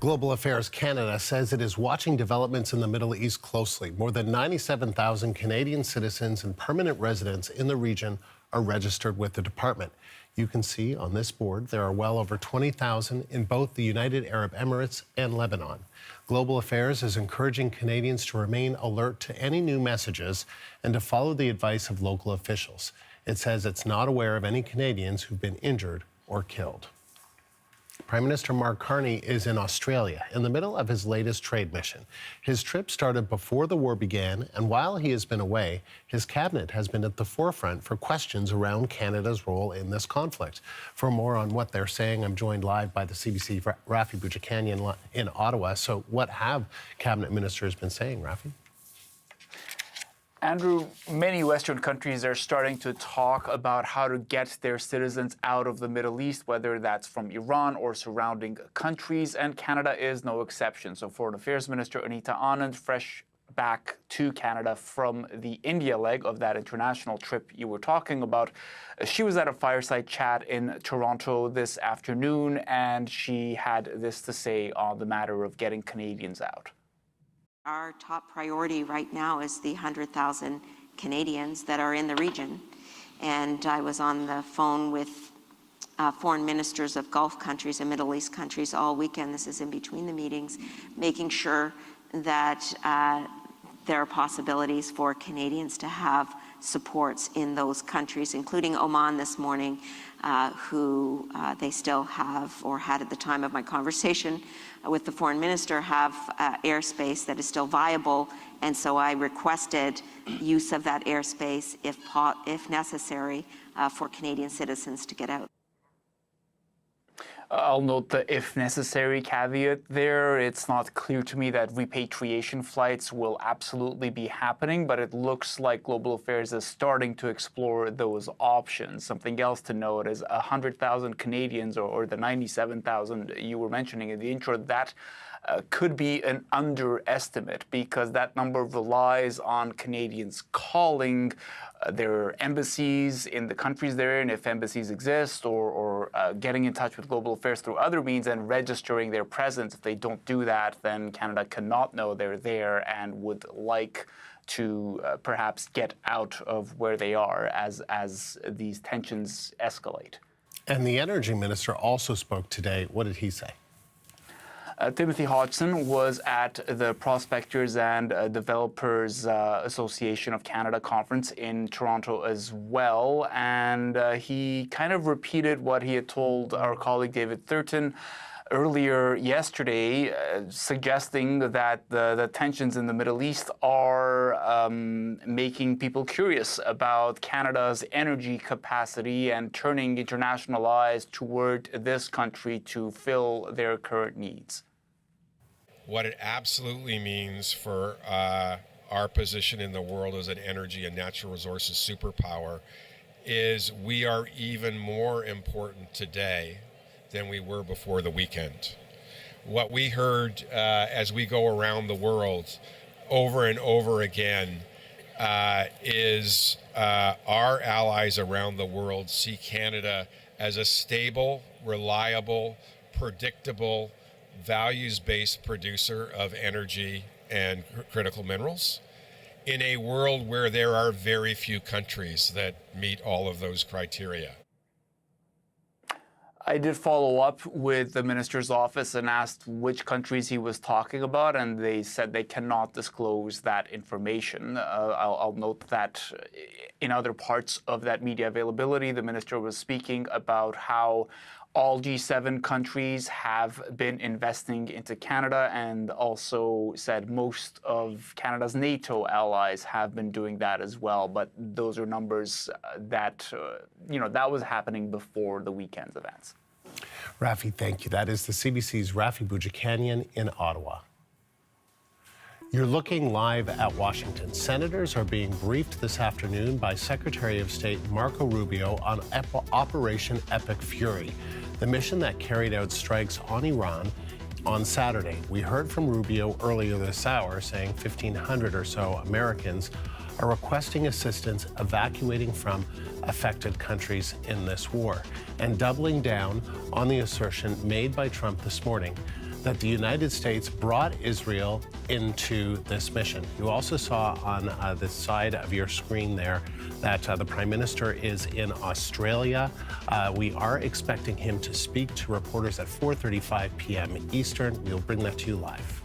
S1: Global Affairs Canada says it is watching developments in the Middle East closely. More than 97,000 Canadian citizens and permanent residents in the region are registered with the department. You can see on this board there are well over 20,000 in both the United Arab Emirates and Lebanon. Global Affairs is encouraging Canadians to remain alert to any new messages and to follow the advice of local officials. It says it's not aware of any Canadians who've been injured or killed. Prime Minister Mark Carney is in Australia in the middle of his latest trade mission. His trip started before the war began, and while he has been away, his cabinet has been at the forefront for questions around Canada's role in this conflict. For more on what they're saying, I'm joined live by the CBC Rafi Boudjikanian in Ottawa. So what have cabinet ministers been saying, Rafi?
S17: Andrew, many Western countries are starting to talk about how to get their citizens out of the Middle East, whether that's from Iran or surrounding countries, and Canada is no exception. So Foreign Affairs Minister Anita Anand, fresh back to Canada from the India leg of that international trip you were talking about. She was at a fireside chat in Toronto this afternoon, and she had this to say on the matter of getting Canadians out.
S18: Our top priority right now is the 100,000 Canadians that are in the region. And I was on the phone with foreign ministers of Gulf countries and Middle East countries all weekend. This is in between the meetings, making sure that there are possibilities for Canadians to have supports in those countries, including Oman this morning, who they still have, or had at the time of my conversation with the foreign minister, have airspace that is still viable. And so I requested use of that airspace if necessary for Canadian citizens to get out.
S17: I'll note the if necessary caveat there. It's not clear to me that repatriation flights will absolutely be happening, but it looks like Global Affairs is starting to explore those options. Something else to note is 100,000 Canadians, or the 97,000 you were mentioning in the intro, that could be an underestimate, because that number relies on Canadians calling their embassies in the countries they're in, if embassies exist, or getting in touch with Global Affairs through other means and registering their presence. If they don't do that, then Canada cannot know they're there and would like to perhaps get out of where they are as these tensions escalate.
S1: And the Energy Minister also spoke today. What did he say?
S17: Timothy Hodgson was at the Prospectors and Developers Association of Canada conference in Toronto as well, and he kind of repeated what he had told our colleague David Thurton earlier yesterday, suggesting that the tensions in the Middle East are making people curious about Canada's energy capacity and turning international eyes toward this country to fill their current needs.
S19: What it absolutely means for our position in the world as an energy and natural resources superpower is we are even more important today than we were before the weekend. What we heard as we go around the world over and over again is our allies around the world see Canada as a stable, reliable, predictable, values-based producer of energy and critical minerals in a world where there are very few countries that meet all of those criteria.
S17: I did follow up with the minister's office and asked which countries he was talking about, and they said they cannot disclose that information. I'll note that in other parts of that media availability, the minister was speaking about how all G7 countries have been investing into Canada, and also said most of Canada's NATO allies have been doing that as well. But those are numbers that, that was happening before the weekend's events.
S1: Rafi, thank you. That is the CBC's Rafi Boudjikanian in Ottawa. You're looking live at Washington. Senators are being briefed this afternoon by Secretary of State Marco Rubio on Operation Epic Fury, the mission that carried out strikes on Iran on Saturday. We heard from Rubio earlier this hour saying 1,500 or so Americans are requesting assistance evacuating from affected countries in this war, and doubling down on the assertion made by Trump this morning that the United States brought Israel into this mission. You also saw on the side of your screen there that the Prime Minister is in Australia. We are expecting him to speak to reporters at 4:35 p.m. Eastern. We'll bring that to you live.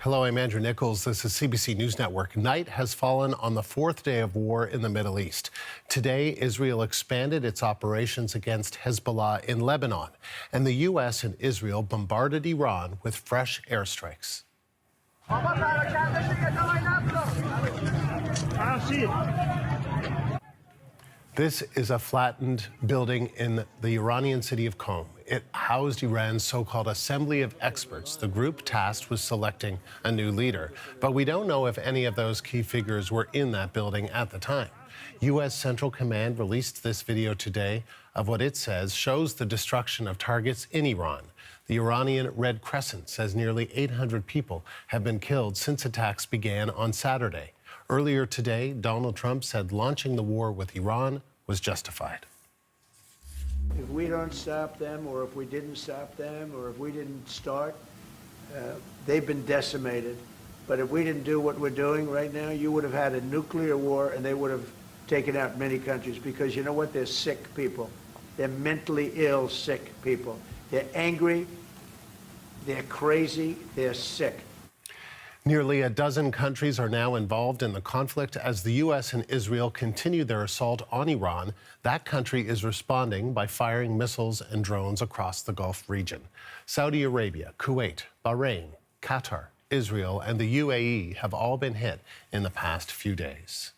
S1: Hello, I'm Andrew Nichols. This is CBC News Network. Night has fallen on the fourth day of war in the Middle East. Today, Israel expanded its operations against Hezbollah in Lebanon, and the U.S. and Israel bombarded Iran with fresh airstrikes. This is a flattened building in the Iranian city of Qom. It housed Iran's so-called Assembly of Experts, the group tasked with selecting a new leader. But we don't know if any of those key figures were in that building at the time. U.S. Central Command released this video today of what it says shows the destruction of targets in Iran. The Iranian Red Crescent says nearly 800 people have been killed since attacks began on Saturday. Earlier today, Donald Trump said launching the war with Iran was justified.
S2: If we don't stop them, or if we didn't stop them, or if we didn't start, they've been decimated. But if we didn't do what we're doing right now, you would have had a nuclear war, and they would have taken out many countries, because you know what? They're sick people. They're mentally ill, sick people. They're angry, they're crazy, they're sick.
S1: Nearly a dozen countries are now involved in the conflict as the U.S. and Israel continue their assault on Iran. That country is responding by firing missiles and drones across the Gulf region. Saudi Arabia, Kuwait, Bahrain, Qatar, Israel, and the UAE have all been hit in the past few days.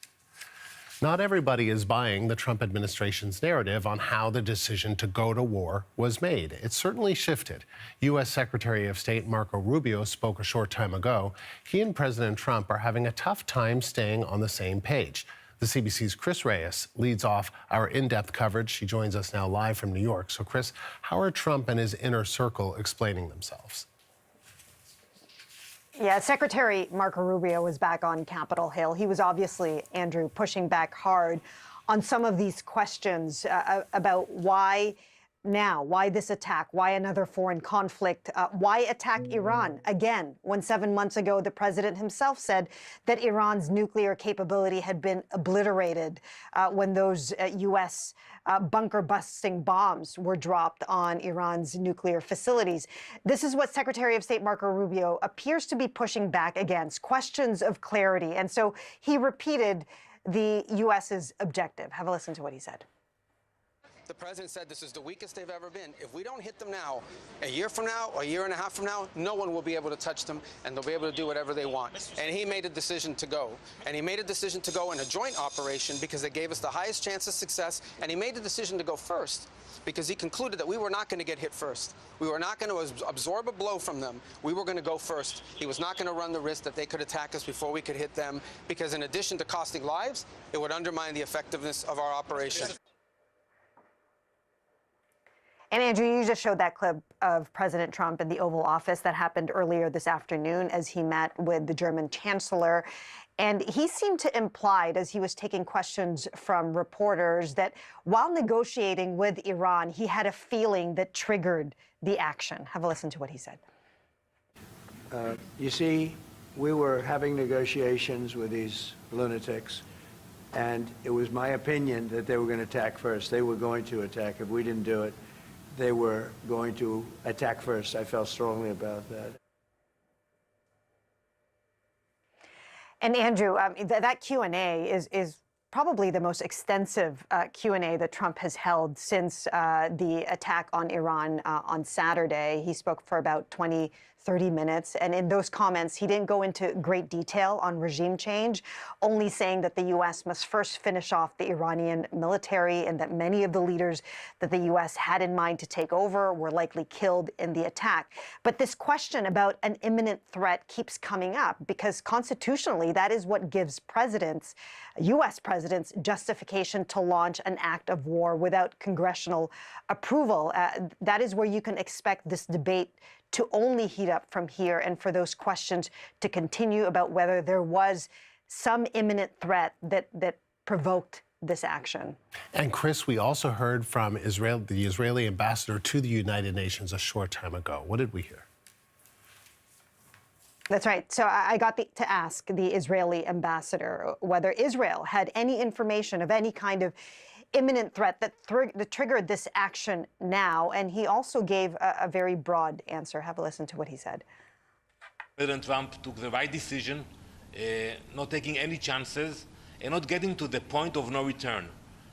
S1: Not everybody is buying the Trump administration's narrative on how the decision to go to war was made. It certainly shifted. U.S. Secretary of State Marco Rubio spoke a short time ago. He and President Trump are having a tough time staying on the same page. The CBC's Chris Reyes leads off our in-depth coverage. She joins us now live from New York. So, Chris, how are Trump and his inner circle explaining themselves?
S3: Yeah, Secretary Marco Rubio was back on Capitol Hill. He was obviously, Andrew, pushing back hard on some of these questions about why now, why this attack, why another foreign conflict, why attack Iran again, when 7 months ago the president himself said that Iran's nuclear capability had been obliterated when those U.S. bunker-busting bombs were dropped on Iran's nuclear facilities. This is what Secretary of State Marco Rubio appears to be pushing back against, questions of clarity. And so he repeated the U.S.'s objective. Have a listen to what he said.
S4: The president said this is the weakest they've ever been. If we don't hit them now, a year from now, or a year and a half from now, no one will be able to touch them, and they'll be able to do whatever they want. And he made a decision to go. And he made a decision to go in a joint operation because it gave us the highest chance of success. And he made the decision to go first because he concluded that we were not going to get hit first. We were not going to absorb a blow from them. We were going to go first. He was not going to run the risk that they could attack us before we could hit them, because in addition to costing lives, it would undermine the effectiveness of our operation.
S3: And Andrew, you just showed that clip of President Trump in the Oval Office that happened earlier this afternoon as he met with the German Chancellor. And he seemed to imply, as he was taking questions from reporters, that while negotiating with Iran, he had a feeling that triggered the action. Have a listen to what he said.
S2: You see, we were having negotiations with these lunatics, and it was my opinion that they were going to attack first. They were going to attack. If we didn't do it, they were going to attack first. I felt strongly about that.
S3: And Andrew, that Q&A is probably the most extensive Q&A that Trump has held since the attack on Iran on Saturday. He spoke for about 30 minutes. And in those comments, he didn't go into great detail on regime change, only saying that the U.S. must first finish off the Iranian military and that many of the leaders that the U.S. had in mind to take over were likely killed in the attack. But this question about an imminent threat keeps coming up because constitutionally, that is what gives presidents, U.S. presidents, justification to launch an act of war without congressional approval. That is where you can expect this debate to only heat up from here and for those questions to continue about whether there was some imminent threat that provoked this action.
S1: And Chris, we also heard from the Israeli ambassador to the United Nations a short time ago. What did we hear?
S3: That's right. So I got to ask the Israeli ambassador whether Israel had any information of any kind of imminent threat that triggered this action now. And he also gave a very broad answer. Have a listen to what he said.
S5: President Trump took the right decision, not taking any chances and not getting to the point of no return.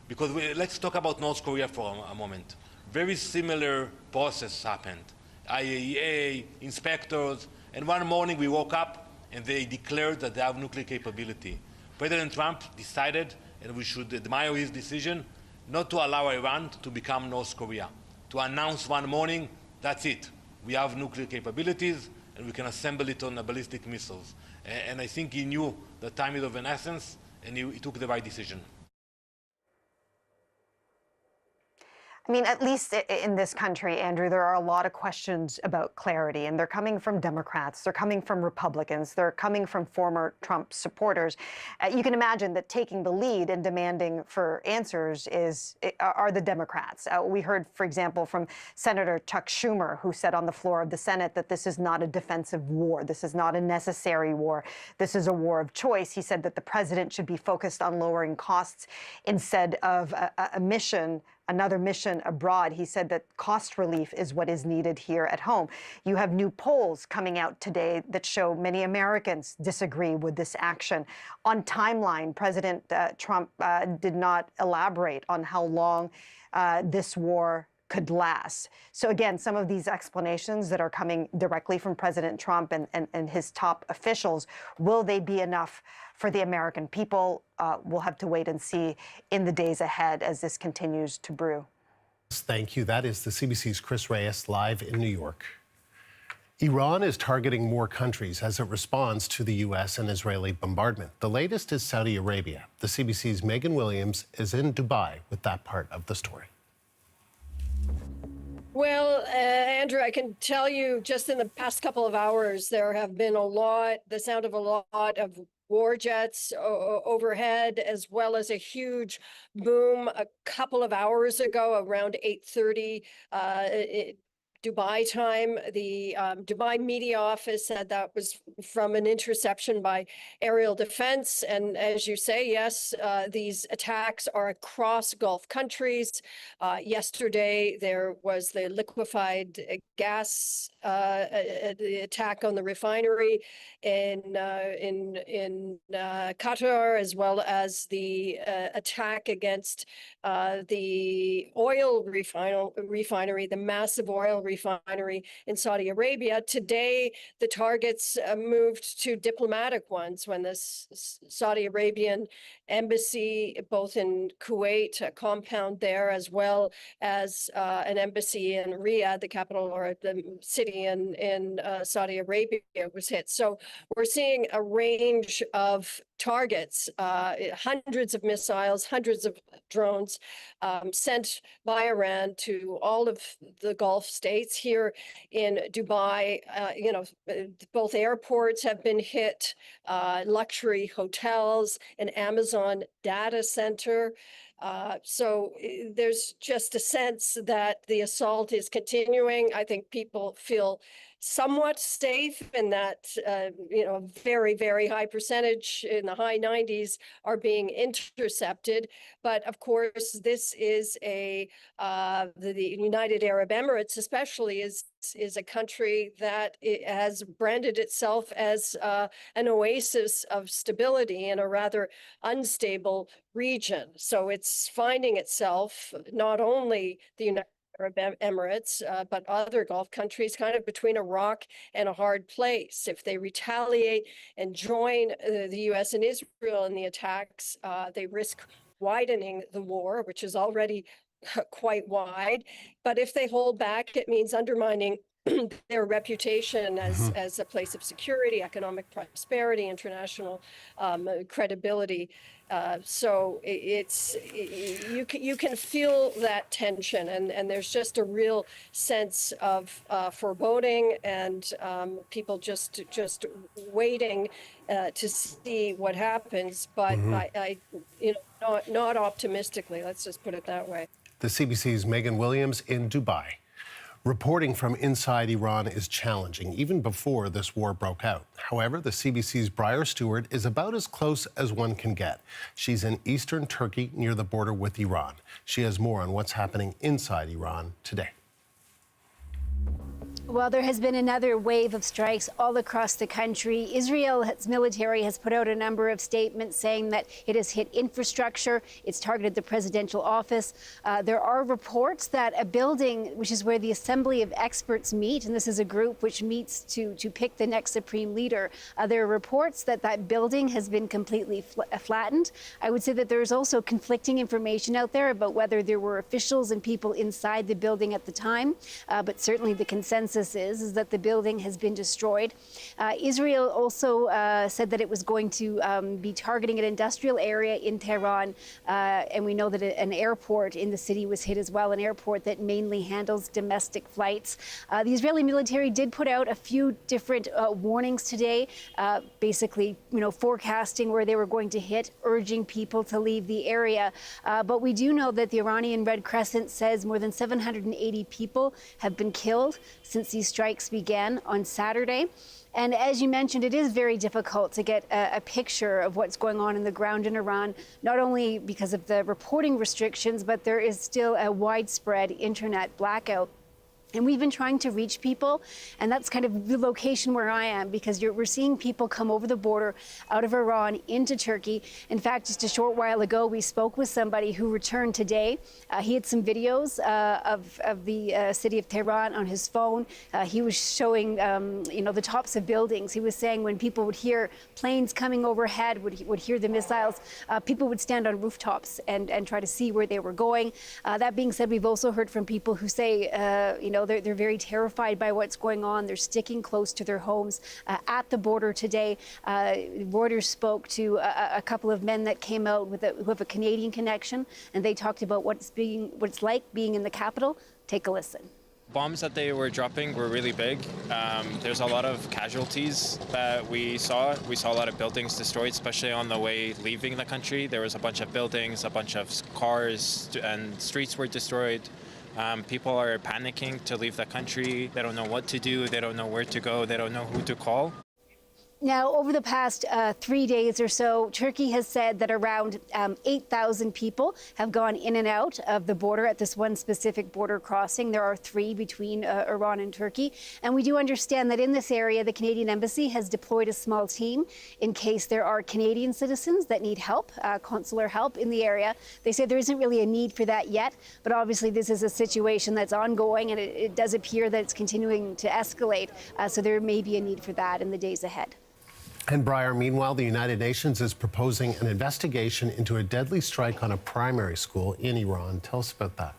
S5: Because let's talk about North Korea for a moment. Very similar process happened. IAEA, inspectors, and one morning we woke up and they declared that they have nuclear capability. President Trump decided, and we should admire his decision, not to allow Iran to become North Korea. To announce one morning, that's it. We have nuclear capabilities and we can assemble it on ballistic missiles. And I think he knew the time is of an essence and he took the right decision.
S3: I mean, at least in this country, Andrew, there are a lot of questions about clarity, and they're coming from Democrats, they're coming from Republicans, they're coming from former Trump supporters. You can imagine that taking the lead and demanding for answers are the Democrats. We heard, for example, from Senator Chuck Schumer, who said on the floor of the Senate that this is not a defensive war, this is not a necessary war, this is a war of choice. He said that the president should be focused on lowering costs instead of another mission abroad. He said that cost relief is what is needed here at home. You have new polls coming out today that show many Americans disagree with this action. On timeline, President Trump did not elaborate on how long this war could last. So again, some of these explanations that are coming directly from President Trump and his top officials, will they be enough for the American people? We'll have to wait and see in the days ahead as this continues to brew.
S1: Thank you. That is the CBC's Chris Reyes live in New York. Iran is targeting more countries as it responds to the U.S. and Israeli bombardment. The latest is Saudi Arabia. The CBC's Megan Williams is in Dubai with that part of the story.
S20: Well, Andrew, I can tell you just in the past couple of hours, there have been the sound of a lot of war jets overhead, as well as a huge boom a couple of hours ago around 8:30 Dubai time. The Dubai media office said that was from an interception by aerial defense. And as you say, yes, these attacks are across Gulf countries. Yesterday, there was the liquefied gas the attack on the refinery in Qatar, as well as the attack against the oil refinery, the massive oil refinery in Saudi Arabia. Today, the targets moved to diplomatic ones when the Saudi Arabian embassy, both in Kuwait, a compound there, as well as an embassy in Riyadh, the capital or the city in Saudi Arabia, was hit. So we're seeing a range of targets, hundreds of missiles, hundreds of drones sent by Iran to all of the Gulf states. Here in Dubai, both airports have been hit, luxury hotels, an Amazon data center. So there's just a sense that the assault is continuing. I think people feel somewhat safe in that, a very, very high percentage in the high 90s are being intercepted. But of course, this is the United Arab Emirates especially is a country that has branded itself as an oasis of stability in a rather unstable region. So it's finding itself, not only the United Arab Emirates, but other Gulf countries, kind of between a rock and a hard place. If they retaliate and join the U.S. and Israel in the attacks, they risk widening the war, which is already quite wide. But if they hold back, it means undermining their reputation as a place of security, economic prosperity, international credibility. So you can feel that tension, and there's just a real sense of foreboding and people just waiting to see what happens. But not optimistically. Let's just put it that way.
S1: The CBC's Megan Williams in Dubai. Reporting from inside Iran is challenging, even before this war broke out. However, the CBC's Briar Stewart is about as close as one can get. She's in eastern Turkey near the border with Iran. She has more on what's happening inside Iran today.
S21: Well, there has been another wave of strikes all across the country. Israel's military has put out a number of statements saying that it has hit infrastructure, it's targeted the presidential office. There are reports that a building, which is where the Assembly of Experts meet, and this is a group which meets to pick the next supreme leader, there are reports that that building has been completely flattened. I would say that there's also conflicting information out there about whether there were officials and people inside the building at the time, but certainly the consensus is that the building has been destroyed. Israel also said that it was going to be targeting an industrial area in Tehran, and we know that an airport in the city was hit as well, an airport that mainly handles domestic flights. The Israeli military did put out a few different warnings today, basically, forecasting where they were going to hit, urging people to leave the area. But we do know that the Iranian Red Crescent says more than 780 people have been killed since these strikes began on Saturday. And as you mentioned, it is very difficult to get a picture of what's going on in the ground in Iran, not only because of the reporting restrictions, but there is still a widespread internet blackout. And we've been trying to reach people, and that's kind of the location where I am, because we're seeing people come over the border out of Iran into Turkey. In fact, just a short while ago, we spoke with somebody who returned today. He had some videos of the city of Tehran on his phone. He was showing, the tops of buildings. He was saying when people would hear planes coming overhead, would hear the missiles, people would stand on rooftops and try to see where they were going. That being said, we've also heard from people who say, they're very terrified by what's going on. They're sticking close to their homes. At the border today, Reuters spoke to a couple of men that came out who have a Canadian connection, and they talked about what it's like being in the capital. Take a listen.
S22: Bombs that they were dropping were really big. There's a lot of casualties that we saw. We saw a lot of buildings destroyed, especially on the way leaving the country. There was a bunch of buildings, a bunch of cars, and streets were destroyed. People are panicking to leave the country. They don't know what to do. They don't know where to go. They don't know who to call.
S21: Now, over the past 3 days or so, Turkey has said that around 8,000 people have gone in and out of the border at this one specific border crossing. There are 3 between Iran and Turkey. And we do understand that in this area, the Canadian Embassy has deployed a small team in case there are Canadian citizens that need help, consular help in the area. They say there isn't really a need for that yet, but obviously this is a situation that's ongoing, and it does appear that it's continuing to escalate. So there may be a need for that in the days ahead.
S1: And Breyer, meanwhile, the United Nations is proposing an investigation into a deadly strike on a primary school in Iran. Tell us about that.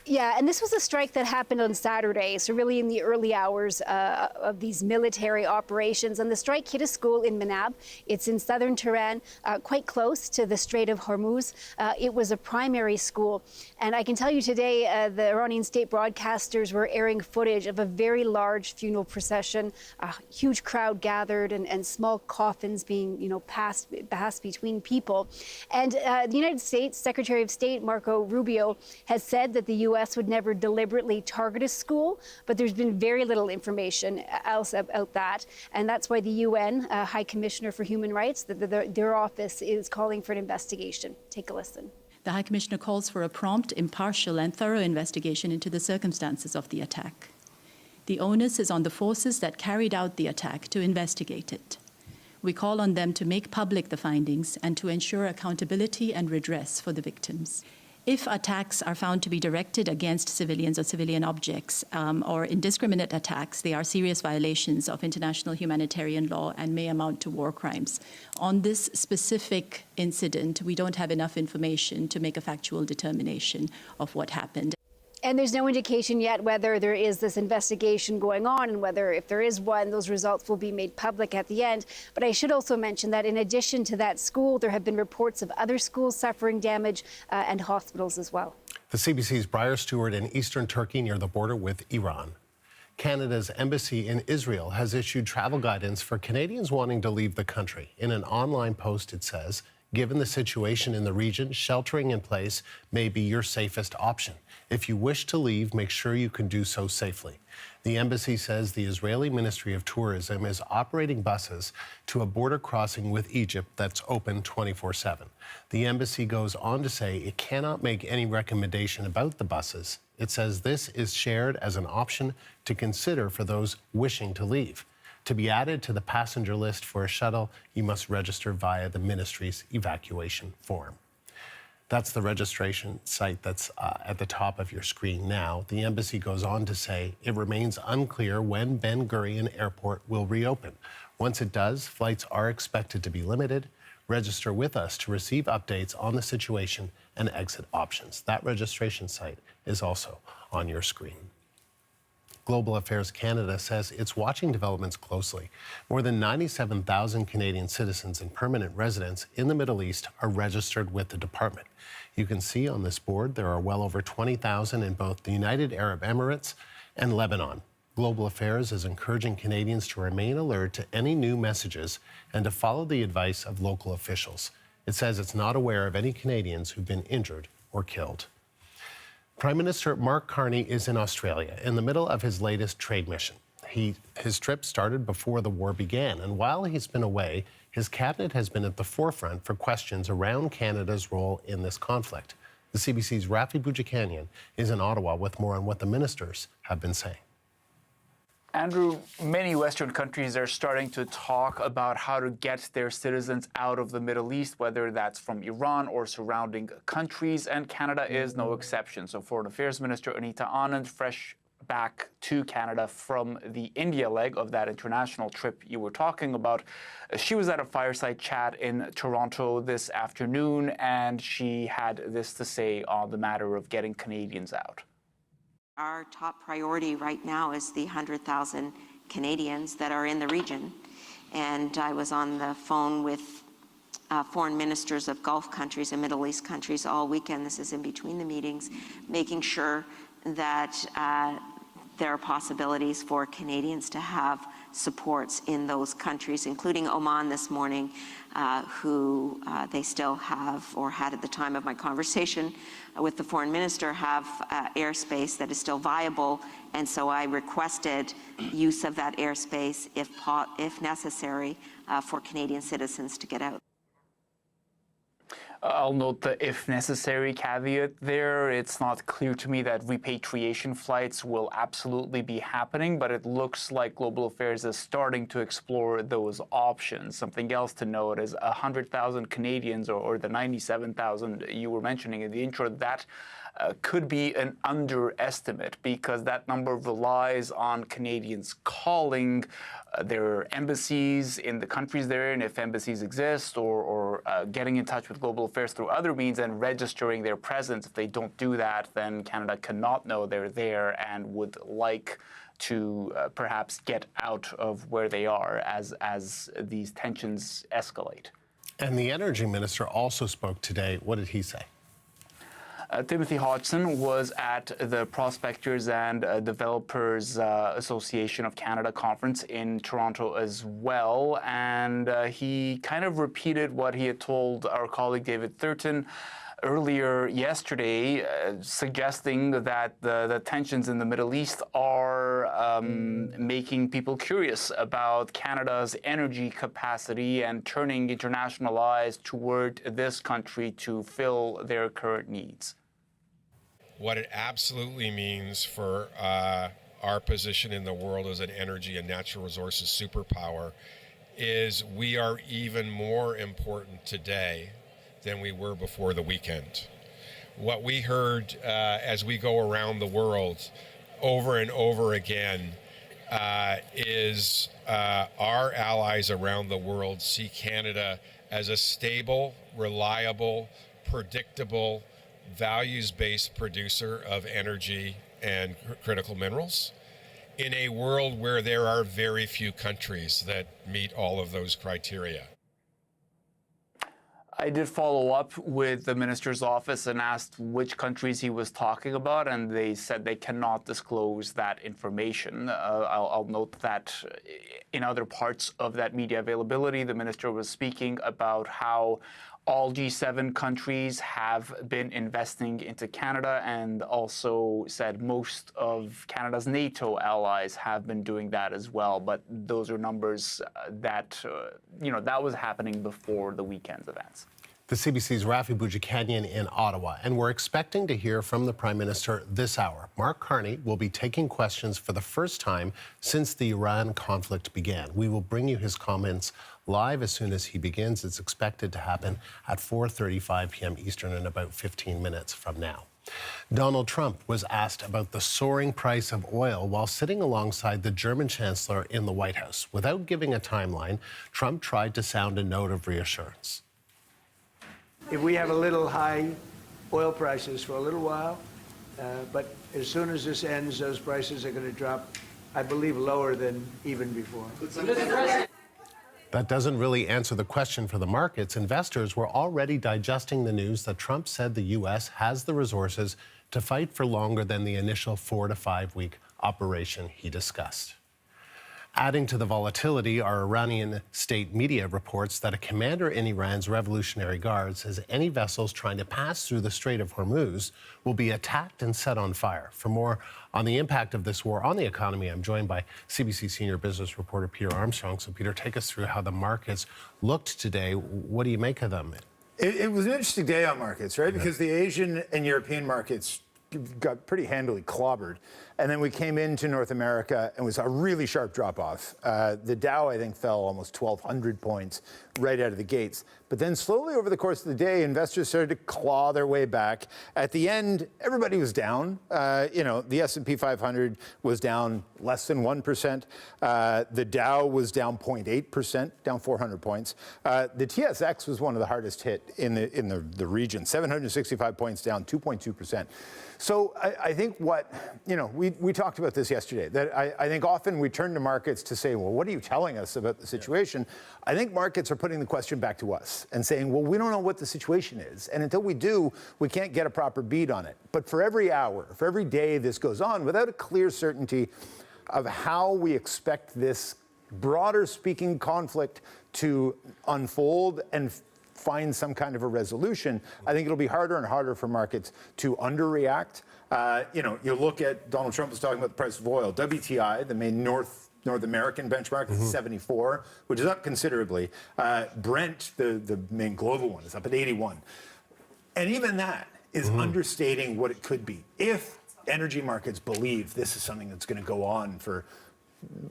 S21: Yeah, and this was a strike that happened on Saturday, so really in the early hours of these military operations. And the strike hit a school in Manab. It's in southern Tehran, quite close to the Strait of Hormuz. It was a primary school. And I can tell you today, the Iranian state broadcasters were airing footage of a very large funeral procession, a huge crowd gathered, and small coffins being, passed between people. And the United States Secretary of State Marco Rubio has said that the U.S. would never deliberately target a school, but there's been very little information else about that. And that's why the UN High Commissioner for Human Rights, their office is calling for an investigation. Take a listen.
S23: The High Commissioner calls for a prompt, impartial, and thorough investigation into the circumstances of the attack. The onus is on the forces that carried out the attack to investigate it. We call on them to make public the findings and to ensure accountability and redress for the victims. If attacks are found to be directed against civilians or civilian objects or indiscriminate attacks, they are serious violations of international humanitarian law and may amount to war crimes. On this specific incident, we don't have enough information to make a factual determination of what happened.
S21: And there's no indication yet whether there is this investigation going on and whether, if there is one, those results will be made public at the end. But I should also mention that in addition to that school, there have been reports of other schools suffering damage and hospitals as well.
S1: The CBC's Breyer Stewart in eastern Turkey near the border with Iran. Canada's embassy in Israel has issued travel guidance for Canadians wanting to leave the country. In an online post, it says, Given the situation in the region, sheltering in place may be your safest option. If you wish to leave, make sure you can do so safely. The embassy says the Israeli Ministry of Tourism is operating buses to a border crossing with Egypt that's open 24/7. The embassy goes on to say it cannot make any recommendation about the buses. It says this is shared as an option to consider for those wishing to leave. To be added to the passenger list for a shuttle, you must register via the ministry's evacuation form. That's the registration site that's at the top of your screen now. The embassy goes on to say it remains unclear when Ben Gurion Airport will reopen. Once it does, flights are expected to be limited. Register with us to receive updates on the situation and exit options. That registration site is also on your screen. Global Affairs Canada says it's watching developments closely. More than 97,000 Canadian citizens and permanent residents in the Middle East are registered with the department. You can see on this board there are well over 20,000 in both the United Arab Emirates and Lebanon. Global Affairs is encouraging Canadians to remain alert to any new messages and to follow the advice of local officials. It says it's not aware of any Canadians who've been injured or killed. Prime Minister Mark Carney is in Australia in the middle of his latest trade mission. His trip started before the war began, and while he's been away, his cabinet has been at the forefront for questions around Canada's role in this conflict. The CBC's Rafi Boudjikanian is in Ottawa with more on what the ministers have been saying.
S17: Andrew, many Western countries are starting to talk about how to get their citizens out of the Middle East, whether that's from Iran or surrounding countries, and Canada is no exception. So Foreign Affairs Minister Anita Anand, fresh back to Canada from the India leg of that international trip you were talking about. She was at a fireside chat in Toronto this afternoon, and she had this to say on the matter of getting Canadians out.
S18: Our top priority right now is the 100,000 Canadians that are in the region. And I was on the phone with foreign ministers of Gulf countries and Middle East countries all weekend. This is in between the meetings, making sure that there are possibilities for Canadians to have supports in those countries, including Oman this morning, who they still have, or had at the time of my conversation with the foreign minister, have airspace that is still viable. And so I requested use of that airspace if necessary for Canadian citizens to get out.
S17: I'll note the if necessary caveat there. It's not clear to me that repatriation flights will absolutely be happening, but it looks like Global Affairs is starting to explore those options. Something else to note is 100,000 Canadians, or the 97,000 you were mentioning in the intro, that could be an underestimate, because that number relies on Canadians calling their embassies in the countries they're in, if embassies exist, or getting in touch with Global Affairs through other means and registering their presence. If they don't do that, then Canada cannot know they're there and would like to perhaps get out of where they are as these tensions escalate.
S1: And the Energy Minister also spoke today. What did he say?
S17: Timothy Hodgson was at the Prospectors and Developers Association of Canada conference in Toronto as well, and he kind of repeated what he had told our colleague David Thurton earlier yesterday, suggesting that the tensions in the Middle East are making people curious about Canada's energy capacity and turning international eyes toward this country to fill their current needs.
S19: What it absolutely means for our position in the world as an energy and natural resources superpower is we are even more important today than we were before the weekend. What we heard as we go around the world over and over again is our allies around the world see Canada as a stable, reliable, predictable, values-based producer of energy and critical minerals in a world where there are very few countries that meet all of those criteria.
S17: I did follow up with the minister's office and asked which countries he was talking about, and they said they cannot disclose that information. I'll note that in other parts of that media availability, the minister was speaking about how All G7 countries have been investing into Canada, and also said most of Canada's NATO allies have been doing that as well. But those are numbers that, that was happening before the weekend's events.
S1: The CBC's Rafi Boudjikanian in Ottawa, and we're expecting to hear from the Prime Minister this hour. Mark Carney will be taking questions for the first time since the Iran conflict began. We will bring you his comments live as soon as he begins. It's expected to happen at 4:35 p.m. Eastern in about 15 minutes from now. Donald Trump was asked about the soaring price of oil while sitting alongside the German Chancellor in the White House. Without giving a timeline, Trump tried to sound a note of reassurance.
S2: If we have a little high oil prices for a little while, but as soon as this ends, those prices are going to drop, I believe, lower than even before.
S1: That doesn't really answer the question for the markets. Investors were already digesting the news that Trump said the U.S. has the resources to fight for longer than the initial 4 to 5 week operation he discussed. Adding to the volatility, our Iranian state media reports that a commander in Iran's Revolutionary Guard says any vessels trying to pass through the Strait of Hormuz will be attacked and set on fire. For more on the impact of this war on the economy, I'm joined by CBC senior business reporter Peter Armstrong. So, Peter, take us through how the markets looked today. What do you make of them?
S6: It was an interesting day on markets, right? Because the Asian and European markets got pretty handily clobbered. And then we came into North America and we saw a really sharp drop-off. The Dow, I think, fell almost 1,200 points right out of the gates. But then slowly over the course of the day, investors started to claw their way back. At the end, everybody was down. The S&P 500 was down less than 1%. The Dow was down 0.8%, down 400 points. The TSX was one of the hardest hit in the region, 765 points, down 2.2%. So I think we talked about this yesterday, that I think often we turn to markets to say, well, what are you telling us about the situation? I think markets are putting the question back to us and saying, well, we don't know what the situation is. And until we do, we can't get a proper beat on it. But for every hour, for every day this goes on, without a clear certainty of how we expect this broader speaking conflict to unfold and find some kind of a resolution, I think it'll be harder and harder for markets to underreact. You look at, Donald Trump was talking about the price of oil. WTI, the main North American benchmark, is 74, which is up considerably. Brent, the main global one, is up at 81. And even that is understating what it could be. If energy markets believe this is something that's going to go on for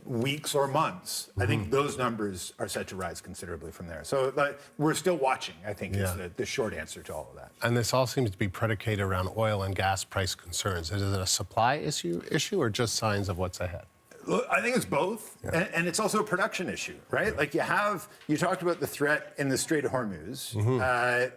S6: weeks or months, I think those numbers are set to rise considerably from there. So we're still watching, I think, is the short answer to all of that.
S1: And this all seems to be predicated around oil and gas price concerns. Is it a supply issue or just signs of what's ahead?
S6: Look, I think it's both, and it's also a production issue, right? Like you talked about the threat in the Strait of Hormuz,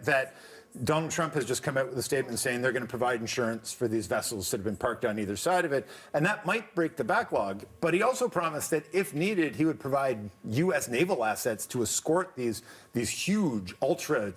S6: that Donald Trump has just come out with a statement saying they're going to provide insurance for these vessels that have been parked on either side of it, and that might break the backlog. But he also promised that if needed, he would provide U.S. naval assets to escort these huge, ultra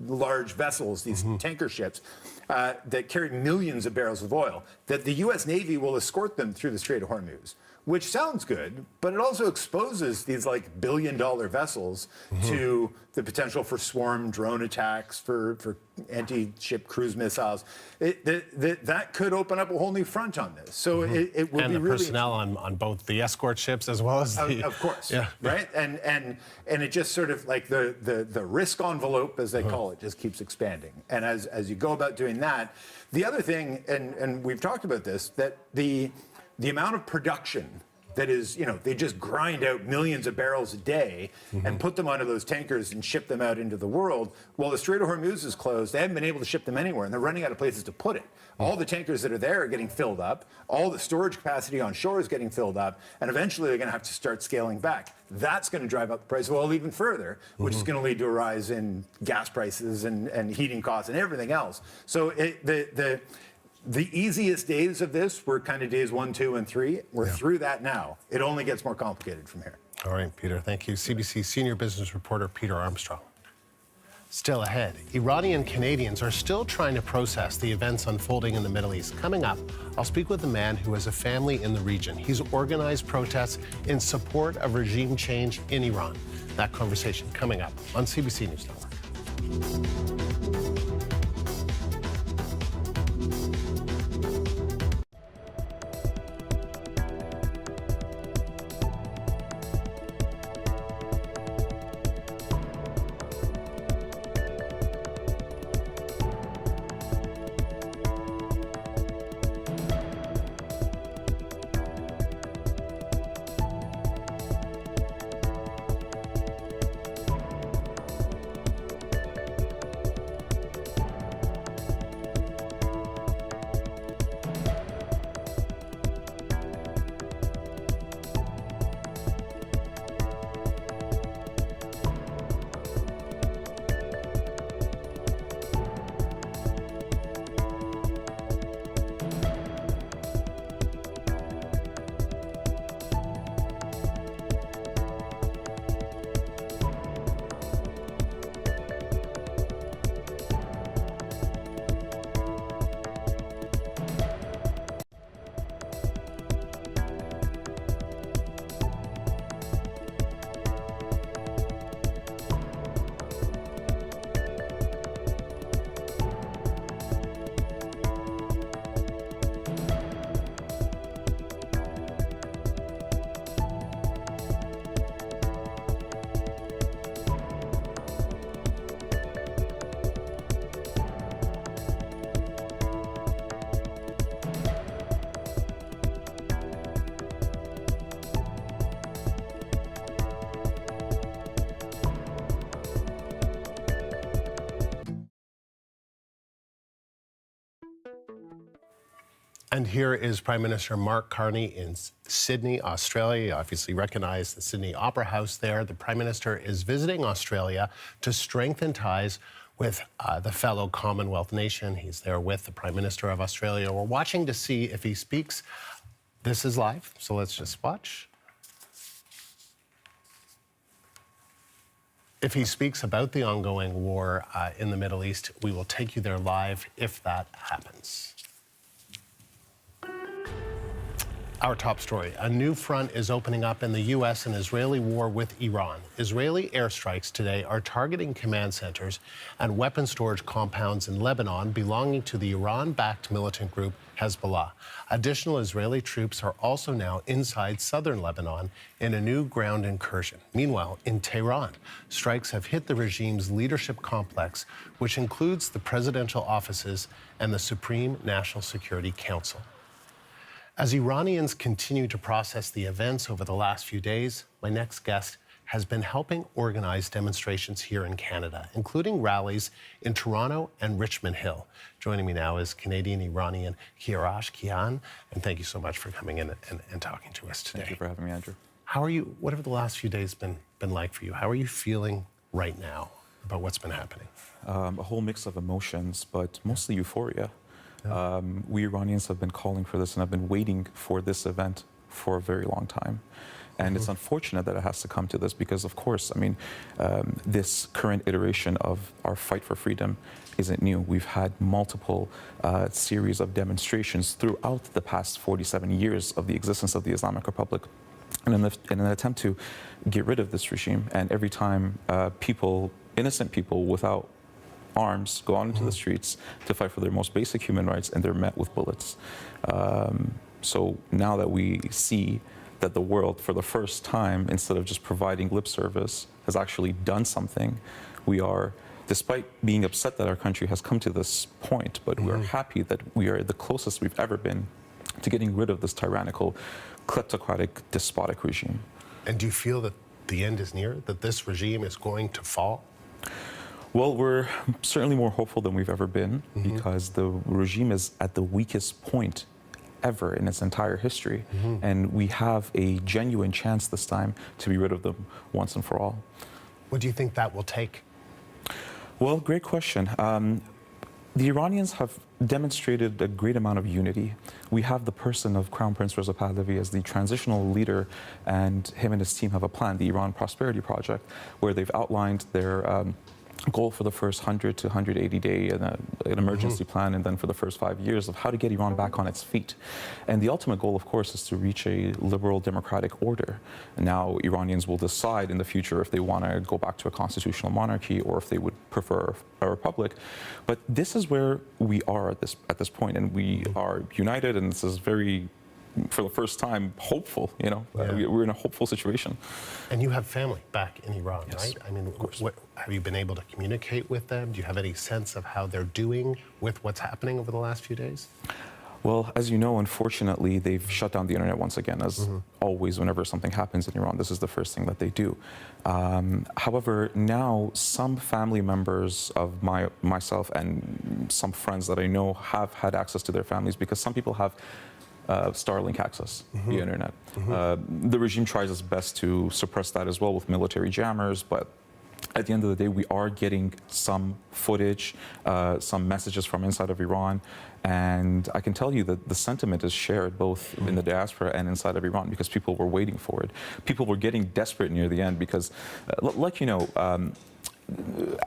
S6: large vessels, these tanker ships that carry millions of barrels of oil, that the U.S. Navy will escort them through the Strait of Hormuz. Which sounds good, but it also exposes these billion-dollar vessels to the potential for swarm drone attacks, for anti-ship cruise missiles. That could open up a whole new front on this. So it will be really...
S1: And the personnel on both the escort ships as well as the...
S6: Of course, right? And it just sort of the risk envelope, as they call it, just keeps expanding. And as you go about doing that, the other thing, and we've talked about this, that the amount of production that is, they just grind out millions of barrels a day and put them onto those tankers and ship them out into the world. Well, the Strait of Hormuz is closed. They haven't been able to ship them anywhere, and they're running out of places to put it. All the tankers that are there are getting filled up. All the storage capacity on shore is getting filled up, and eventually they're going to have to start scaling back. That's going to drive up the price of oil even further, which is going to lead to a rise in gas prices and heating costs and everything else. So the easiest days of this were kind of days 1, 2, and 3. We're through that now. It only gets more complicated from here.
S1: All right, Peter, thank you. CBC senior business reporter Peter Armstrong. Still ahead, Iranian Canadians are still trying to process the events unfolding in the Middle East. Coming up, I'll speak with a man who has a family in the region. He's organized protests in support of regime change in Iran. That conversation coming up on CBC News Network. And here is Prime Minister Mark Carney in Sydney, Australia. You obviously recognize the Sydney Opera House there. The Prime Minister is visiting Australia to strengthen ties with the fellow Commonwealth nation. He's there with the Prime Minister of Australia. We're watching to see if he speaks. This is live, so let's just watch. If he speaks about the ongoing war in the Middle East, we will take you there live if that happens. Our top story. A new front is opening up in the U.S. and Israeli war with Iran. Israeli airstrikes today are targeting command centers and weapon storage compounds in Lebanon belonging to the Iran-backed militant group Hezbollah. Additional Israeli troops are also now inside southern Lebanon in a new ground incursion. Meanwhile, in Tehran, strikes have hit the regime's leadership complex, which includes the presidential offices and the Supreme National Security Council. As Iranians continue to process the events over the last few days, my next guest has been helping organize demonstrations here in Canada, including rallies in Toronto and Richmond Hill. Joining me now is Canadian-Iranian Kiarash Kian, and thank you so much for coming in and talking to us today.
S7: Thank you for having me, Andrew.
S1: How are you? What have the last few days been like for you? How are you feeling right now about what's been happening?
S7: A whole mix of emotions, but mostly euphoria. We Iranians have been calling for this and have been waiting for this event for a very long time. And it's unfortunate that it has to come to this because, of course, I mean, this current iteration of our fight for freedom isn't new. We've had multiple series of demonstrations throughout the past 47 years of the existence of the Islamic Republic in an attempt to get rid of this regime. And every time innocent people without arms go out into the streets to fight for their most basic human rights, and they're met with bullets. So now that we see that the world, for the first time, instead of just providing lip service, has actually done something, we are, despite being upset that our country has come to this point, but we are happy that we are the closest we've ever been to getting rid of this tyrannical, kleptocratic, despotic regime.
S1: And do you feel that the end is near, that this regime is going to fall?
S7: Well, we're certainly more hopeful than we've ever been because the regime is at the weakest point ever in its entire history. And we have a genuine chance this time to be rid of them once and for all.
S1: What do you think that will take?
S7: Well, great question. The Iranians have demonstrated a great amount of unity. We have the person of Crown Prince Reza Pahlavi as the transitional leader, and him and his team have a plan, the Iran Prosperity Project, where they've outlined their goal for the first 100 to 180 day an emergency plan, and then for the first 5 years of how to get Iran back on its feet. And the ultimate goal, of course, is to reach a liberal democratic order. And now Iranians will decide in the future if they want to go back to a constitutional monarchy or if they would prefer a republic. But this is where we are at this point, and we are united, and this is very, for the first time, hopeful. You know, we're in a hopeful situation.
S1: And you have family back in Iran, right? I mean, have you been able to communicate with them? Do you have any sense of how they're doing with what's happening over the last few days?
S7: Well, as you know, unfortunately, they've shut down the internet once again, as always, whenever something happens in Iran, this is the first thing that they do. However, now some family members of myself and some friends that I know have had access to their families, because some people have Starlink access via internet. The regime tries its best to suppress that as well with military jammers, but at the end of the day, we are getting some footage, some messages from inside of Iran, and I can tell you that the sentiment is shared both in the diaspora and inside of Iran, because people were waiting for it. People were getting desperate near the end because, like you know,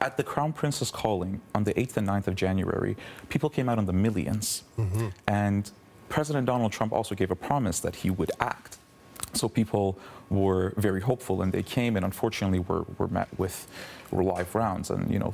S7: at the Crown Prince's calling on the 8th and 9th of January, people came out in the millions, and President Donald Trump also gave a promise that he would act. So people were very hopeful, and they came, and unfortunately were met with live rounds, and you know,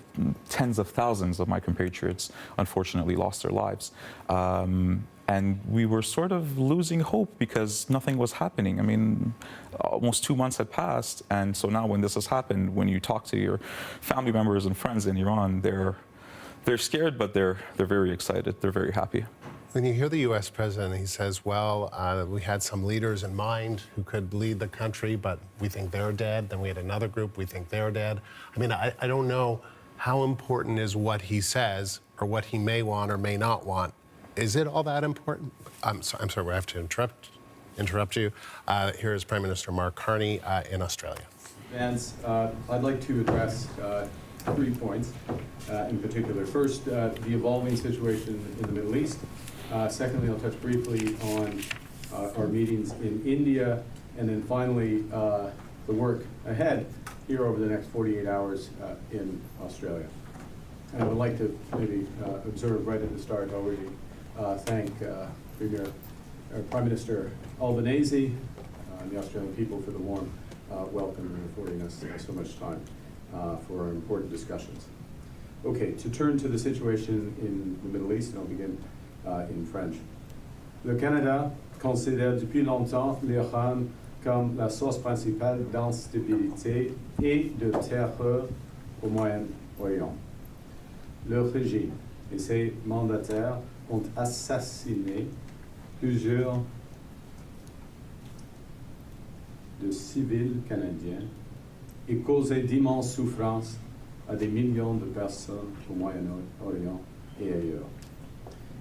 S7: tens of thousands of my compatriots unfortunately lost their lives. And we were sort of losing hope because nothing was happening. I mean, almost 2 months had passed, and so now when this has happened, when you talk to your family members and friends in Iran, they're scared, but they're very excited. They're very happy.
S1: When you hear the U.S. president, he says, well, we had some leaders in mind who could lead the country, but we think they're dead. Then we had another group, we think they're dead. I mean, I don't know how important is what he says or what he may want or may not want. Is it all that important? I'm sorry, we have to interrupt you. Here is Prime Minister Mark Carney in Australia.
S8: Vance, I'd like to address 3 points in particular. First, the evolving situation in the Middle East. Secondly, I'll touch briefly on our meetings in India. And then finally, the work ahead here over the next 48 hours in Australia. And I would like to maybe observe right at the start already, thank Prime Minister Albanese and the Australian people for the warm welcome and affording us so much time for important discussions. Okay, to turn to the situation in the Middle East, and I'll begin in French. Le Canada considère depuis longtemps l'Iran comme la source principale d'instabilité et de terreur au Moyen-Orient. Le régime et ses mandataires ont assassiné plusieurs de civils canadiens et causé d'immenses souffrances à des millions de personnes au Moyen-Orient et ailleurs.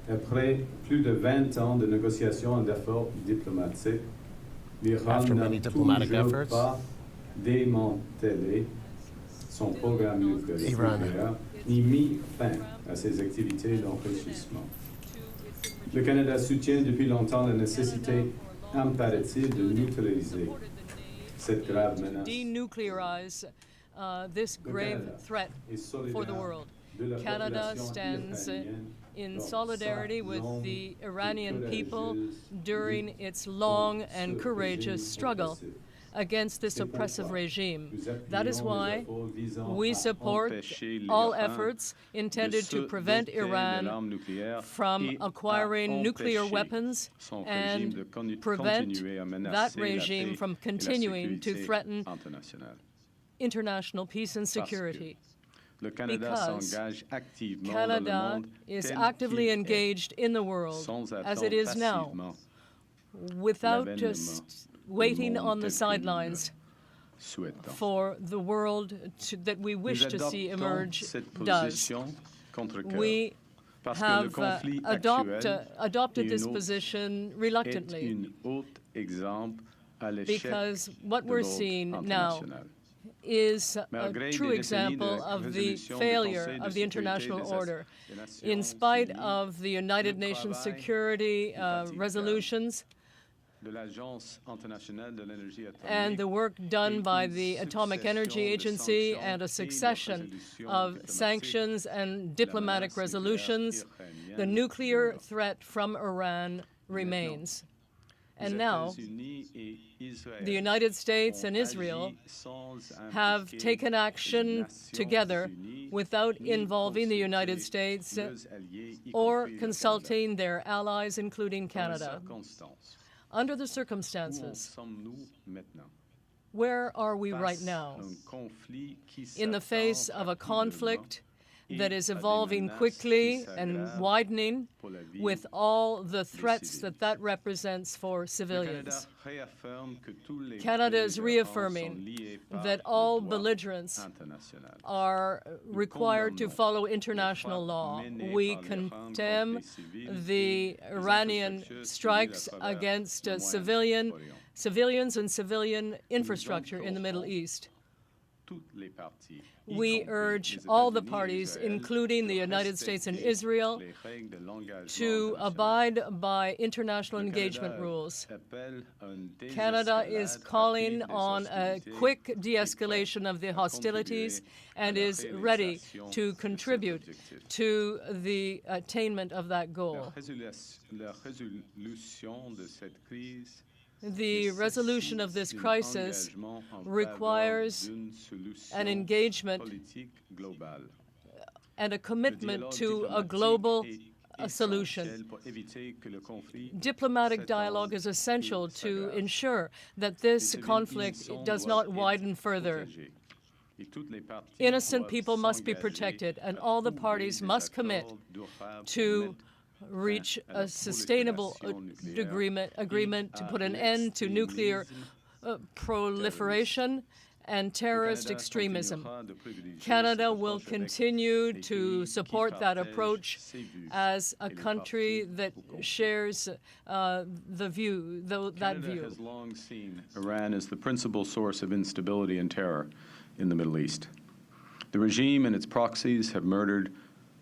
S8: Après plus de 20 ans de négociations et d'efforts diplomatiques, l'Iran n'a toujours pas démantelé son programme nucléaire ni mis fin à ses activités d'enrichissement. Le Canada soutient depuis longtemps la nécessité impérative de neutraliser cette grave menace.
S9: Denuclearize this grave threat for the world. Canada stands in solidarity with the Iranian people during its long and courageous struggle against this oppressive regime. That is why we support all efforts intended to prevent Iran from acquiring nuclear weapons and prevent that regime from continuing to threaten international peace and security. Because Canada is actively engaged in the world, as it is now, without just waiting on the sidelines for the world that we wish to see emerge does. We have adopted this position reluctantly because what we're seeing now is a true example of the failure of the international order. In spite of the United Nations security resolutions, and the work done by the Atomic Energy Agency and a succession of sanctions and diplomatic resolutions, the nuclear threat from Iran remains. And now, the United States and Israel have taken action together without involving the United States or consulting their allies, including Canada. Under the circumstances, where are we right now? In the face of a conflict that is evolving quickly and widening, with all the threats that that represents for civilians. Canada is reaffirming that all belligerents are required to follow international law. We condemn the Iranian strikes against civilians and civilian infrastructure in the Middle East. We urge all the parties, including the United States and Israel, to abide by international engagement rules. Canada is calling on a quick de-escalation of the hostilities and is ready to contribute to the attainment of that goal. The resolution of this crisis requires an engagement and a commitment to a global solution. Diplomatic dialogue is essential to ensure that this conflict does not widen further. Innocent people must be protected, and all the parties must commit to reach a sustainable agreement to put an end to nuclear proliferation and terrorist extremism. Canada will continue to support that approach as a country that shares that view.
S10: Canada has long seen Iran as the principal source of instability and terror in the Middle East. The regime and its proxies have murdered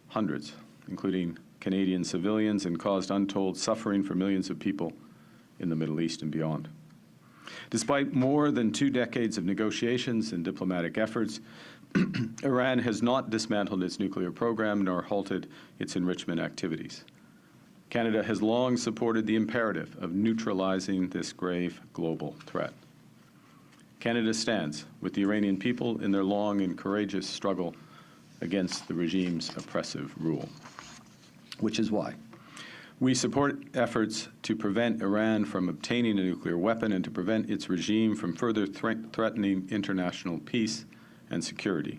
S10: hundreds, including Canadian civilians, and caused untold suffering for millions of people in the Middle East and beyond. Despite more than 2 decades of negotiations and diplomatic efforts, Iran has not dismantled its nuclear program nor halted its enrichment activities. Canada has long supported the imperative of neutralizing this grave global threat. Canada stands with the Iranian people in their long and courageous struggle against the regime's oppressive rule, which is why we support efforts to prevent Iran from obtaining a nuclear weapon and to prevent its regime from further threatening international peace and security.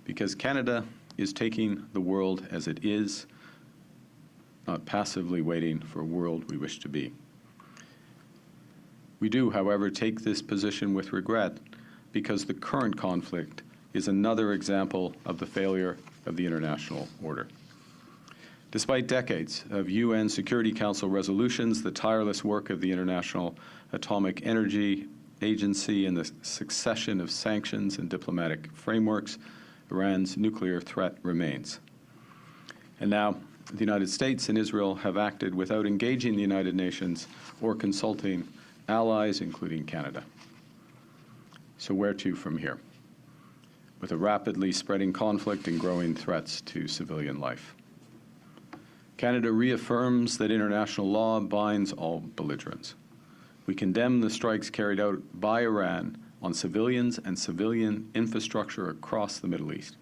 S10: Because Canada is taking the world as it is, not passively waiting for a world we wish to be. We do, however, take this position with regret because the current conflict is another example of the failure of the international order. Despite decades of UN Security Council resolutions, the tireless work of the International Atomic Energy Agency, and the succession of sanctions and diplomatic frameworks, Iran's nuclear threat remains. And now, the United States and Israel have acted without engaging the United Nations or consulting allies, including Canada. So where to from here? With a rapidly spreading conflict and growing threats to civilian life. Canada reaffirms that international law binds all belligerents. We condemn the strikes carried out by Iran on civilians and civilian infrastructure across the Middle East.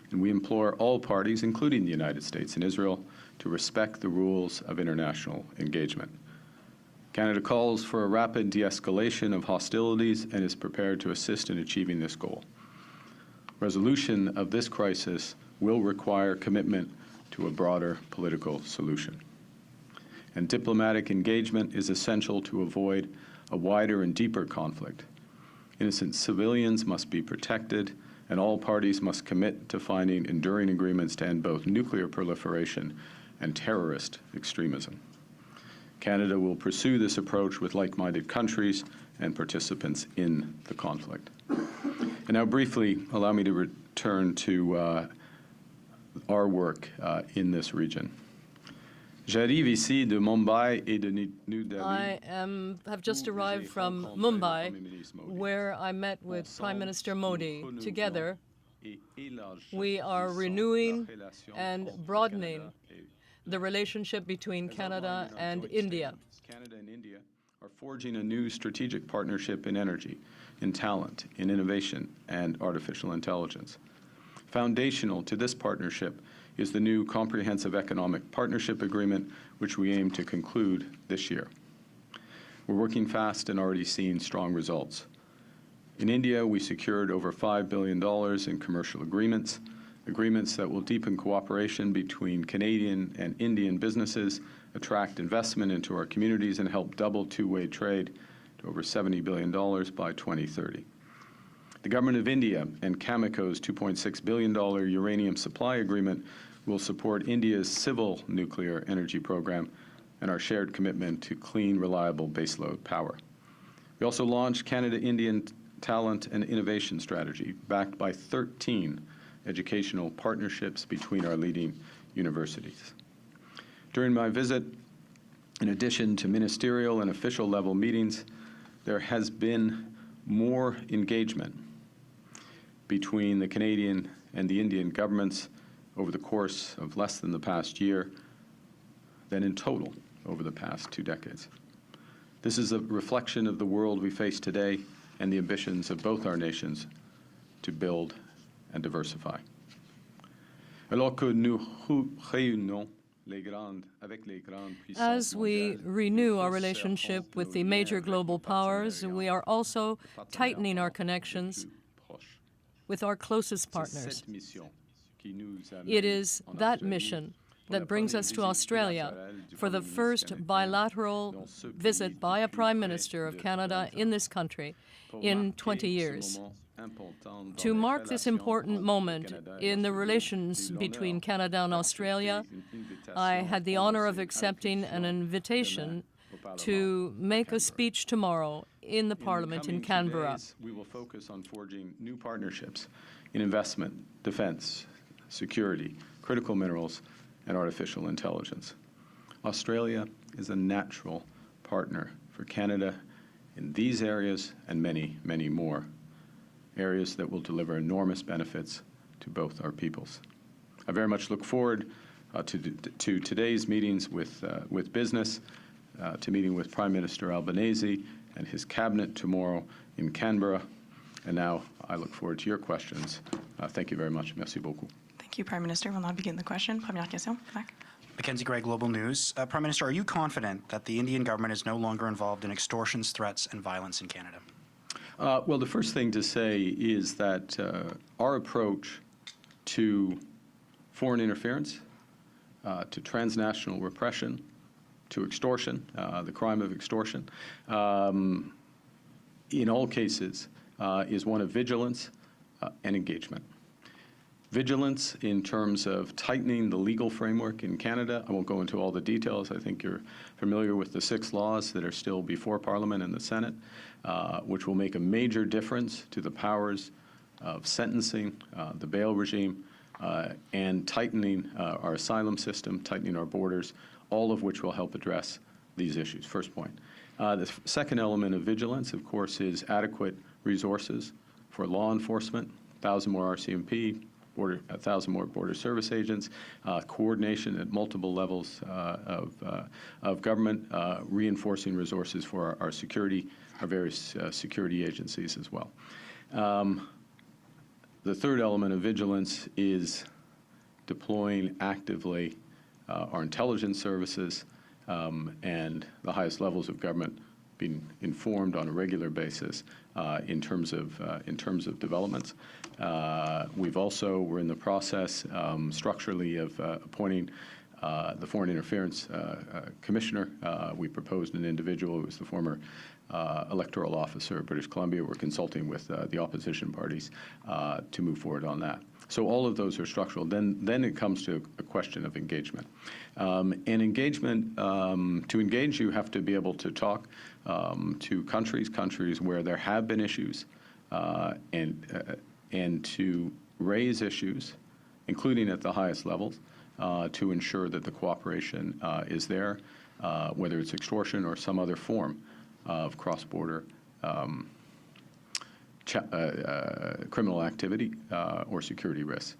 S10: And we implore all parties, including the United States and Israel, to respect the rules of international engagement. Canada calls for a rapid de-escalation of hostilities and is prepared to assist in achieving this goal. Resolution of this crisis will require commitment to a broader political solution. And diplomatic engagement is essential to avoid a wider and deeper conflict. Innocent civilians must be protected, and all parties must commit to finding enduring agreements to end both nuclear proliferation and terrorist extremism. Canada will pursue this approach with like-minded countries and participants in the conflict. And now briefly, allow me to return to our work in this region. J'arrive ici de Mumbai et de New Delhi.
S9: I have just arrived from Mumbai, where I met with Prime Minister Modi. Together, we are renewing and broadening the relationship between Canada and India.
S10: Canada and India are forging a new strategic partnership in energy, in talent, in innovation, and artificial intelligence. Foundational to this partnership is the new Comprehensive Economic Partnership Agreement, which we aim to conclude this year. We're working fast and already seeing strong results. In India, we secured over $5 billion in commercial agreements, agreements that will deepen cooperation between Canadian and Indian businesses, attract investment into our communities, and help double two-way trade to over $70 billion by 2030. The Government of India and Cameco's $2.6 billion uranium supply agreement will support India's civil nuclear energy program and our shared commitment to clean, reliable baseload power. We also launched Canada-Indian Talent and Innovation Strategy, backed by 13 educational partnerships between our leading universities. During my visit, in addition to ministerial and official level meetings, there has been more engagement between the Canadian and the Indian governments over the course of less than the past year than in total over the past 2 decades. This is a reflection of the world we face today and the ambitions of both our nations to build and diversify. Alors que nous réunons
S9: As we renew our relationship with the major global powers, we are also tightening our connections with our closest partners. It is that mission that brings us to Australia for the first bilateral visit by a Prime Minister of Canada in this country in 20 years. To mark this important moment in the relations between Canada and Australia, I had the honor of accepting an invitation to make a speech tomorrow in the Parliament in Canberra.
S10: We will focus on forging new partnerships in investment, defense, security, critical minerals, and artificial intelligence. Australia is a natural partner for Canada in these areas and many, many more, areas that will deliver enormous benefits to both our peoples. I very much look forward to today's meetings with business, to meeting with Prime Minister Albanese and his cabinet tomorrow in Canberra. And now I look forward to your questions. Thank you very much. Merci beaucoup.
S11: Thank you, Prime Minister. We'll now begin the question. Première question, back. Mackenzie Gray, Global News. Prime Minister, are you confident that the Indian government is no longer involved in extortions, threats, and violence in Canada?
S10: Well, the first thing to say is that our approach to foreign interference, to transnational repression, to extortion, the crime of extortion, in all cases is one of vigilance and engagement. Vigilance in terms of tightening the legal framework in Canada. I won't go into all the details. I think you're familiar with the 6 laws that are still before Parliament and the Senate, which will make a major difference to the powers of sentencing, the bail regime, and tightening our asylum system, tightening our borders, all of which will help address these issues. First point. The second element of vigilance, of course, is adequate resources for law enforcement, 1,000 more RCMP, 1,000 more border service agents, coordination at multiple levels of government, reinforcing resources for our security, our various security agencies as well. The third element of vigilance is deploying actively our intelligence services and the highest levels of government being informed on a regular basis in terms of developments. We're in the process structurally of appointing the Foreign Interference Commissioner. We proposed an individual who was the former electoral officer of British Columbia. We're consulting with the opposition parties to move forward on that. So all of those are structural. Then it comes to a question of engagement. And engagement, to engage, you have to be able to talk to countries where there have been issues, and to raise issues, including at the highest levels, to ensure that the cooperation is there, whether it's extortion or some other form of cross-border criminal activity or security risks.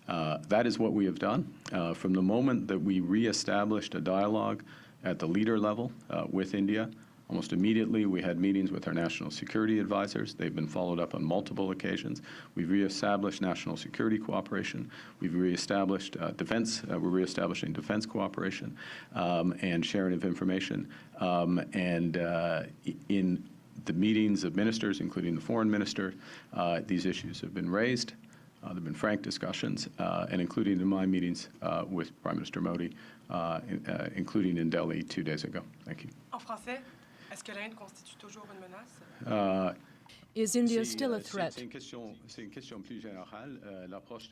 S10: That is what we have done. From the moment that we reestablished a dialogue at the leader level with India, almost immediately we had meetings with our national security advisors. They've been followed up on multiple occasions. We've reestablished national security cooperation. We've reestablished defense. We're reestablishing defense cooperation and sharing of information. In the meetings of ministers, including the foreign minister, these issues have been raised. There have been frank discussions, and including in my meetings with Prime Minister Modi, including in Delhi 2 days ago. Thank you.
S12: En français, est-ce que l'Inde constitue toujours une menace?
S9: Is India still a threat?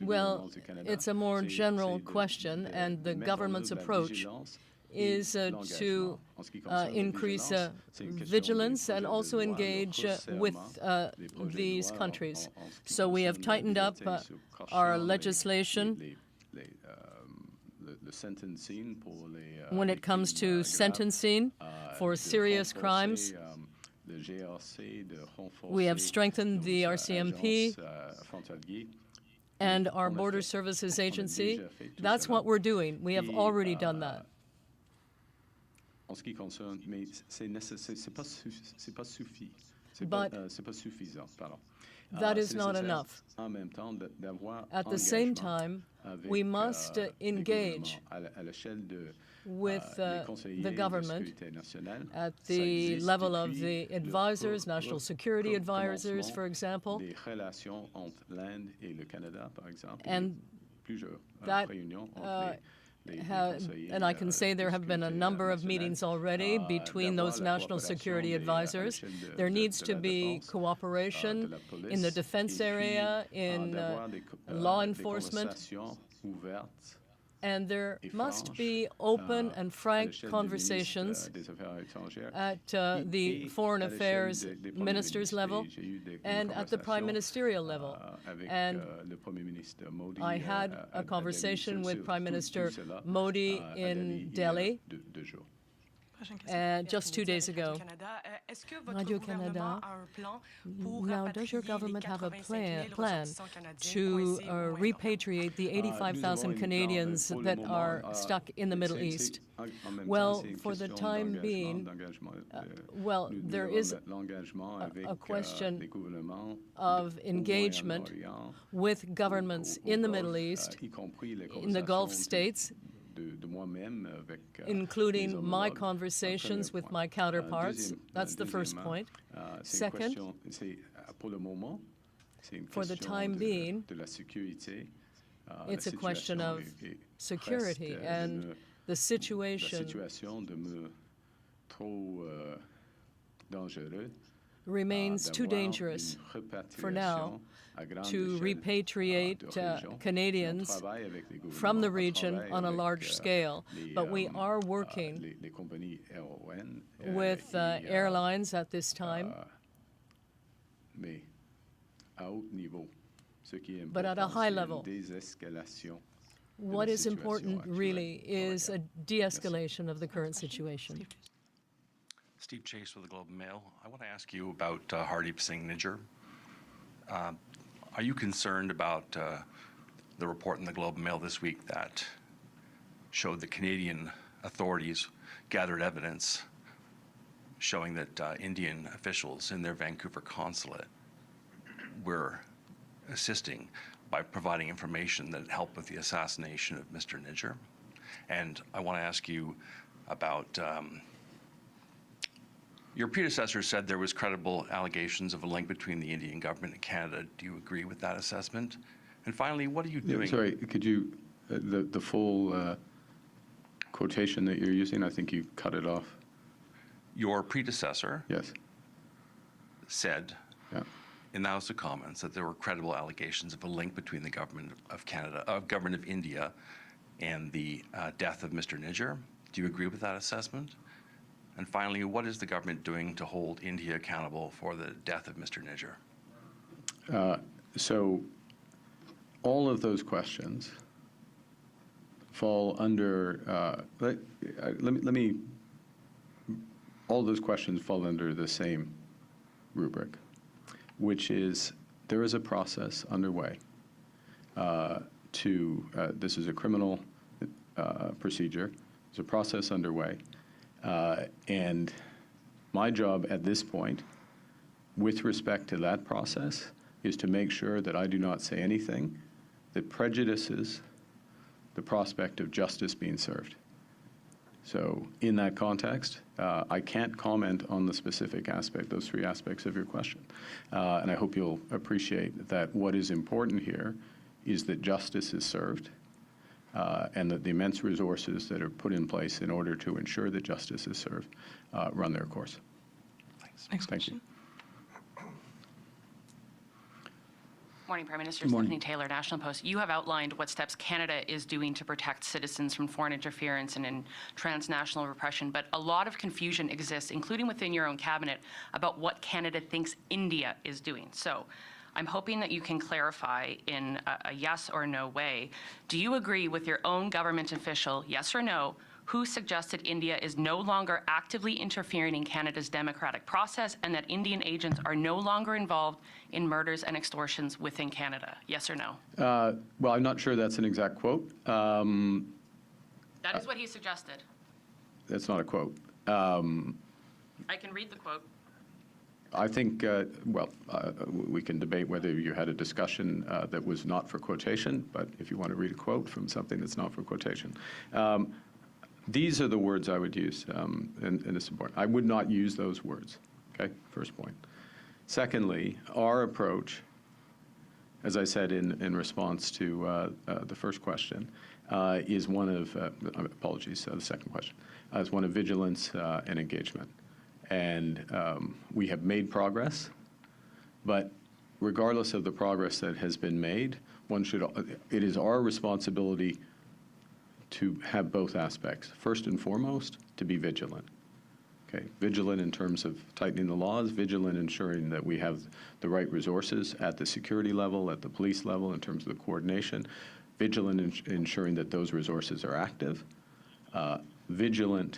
S9: Well, it's a more general question, and the government's approach is to increase vigilance and also engage with these countries. So we have tightened up our legislation when it comes to sentencing for serious crimes. We have strengthened the RCMP and our Border Services Agency. That's what we're doing. We have already done that. But that is not enough. At the same time, we must engage with the government at the level of the advisors, national security advisors, for example. And that and I can say there have been a number of meetings already between those national security advisors. There needs to be cooperation in the defense area, in law enforcement, and there must be open and frank conversations at the foreign affairs ministers level and at the prime ministerial level. And I had a conversation with Prime Minister Modi in Delhi just 2 days ago. Radio Canada. Now, does your government have a plan to repatriate the 85,000 Canadians that are stuck in the Middle East? Well, for the time being, there is a question of engagement with governments in the Middle East, in the Gulf states, including my conversations with my counterparts. That's the first point. Second, for the time being, it's a question of security, and the situation remains too dangerous for now to repatriate Canadians from the region on a large scale. But we are working with airlines at this time. But at a high level, what is important really is a de-escalation of the current situation.
S13: Steve Chase with the Globe and Mail. I want to ask you about Hardeep Singh Nijjar. Are you concerned about the report in the Globe and Mail this week that showed the Canadian authorities gathered evidence showing that Indian officials in their Vancouver consulate were assisting by providing information that helped with the assassination of Mr. Nijjar? And I want to ask you about your predecessor said there was credible allegations of a link between the Indian government and Canada. Do you agree with that assessment? And finally, what are you doing?
S10: Sorry, could you, the full quotation that you're using, I think you cut it off.
S13: Your predecessor said in the House of Commons that there were credible allegations of a link between the government of Canada, government of India, and the death of Mr. Nijjar. Do you agree with that assessment? And finally, what is the government doing to hold India accountable for the death of Mr. Nijjar?
S10: So all of those questions fall under, all those questions fall under the same rubric, which is there is a process underway this is a criminal procedure. There's a process underway. And my job at this point, with respect to that process, is to make sure that I do not say anything that prejudices the prospect of justice being served. So in that context, I can't comment on the specific aspect, those three aspects of your question. And I hope you'll appreciate that what is important here is that justice is served and that the immense resources that are put in place in order to ensure that justice is served run their course.
S14: Thanks. Next question.
S15: Morning, Prime Minister. Stephanie Taylor, National Post. You have outlined what steps Canada is doing to protect citizens from foreign interference and in transnational repression, but a lot of confusion exists, including within your own cabinet, about what Canada thinks India is doing. So I'm hoping that you can clarify in a yes or no way. Do you agree with your own government official, yes or no, who suggested India is no longer actively interfering in Canada's democratic process and that Indian agents are no longer involved in murders and extortions within Canada? Yes or no?
S10: Well, I'm not sure that's an exact quote.
S15: That is what he suggested.
S10: That's not a quote.
S15: I can read the quote.
S10: I think, we can debate whether you had a discussion that was not for quotation, but if you want to read a quote from something that's not for quotation. These are the words I would use, and it's important. I would not use those words, okay? First point. Secondly, our approach, as I said in response to the first question, is one of, apologies, the second question, is one of vigilance and engagement. And we have made progress, but regardless of the progress that has been made, it is our responsibility to have both aspects. First and foremost, to be vigilant. Okay, vigilant in terms of tightening the laws, vigilant ensuring that we have the right resources at the security level, at the police level, in terms of the coordination, vigilant in ensuring that those resources are active, vigilant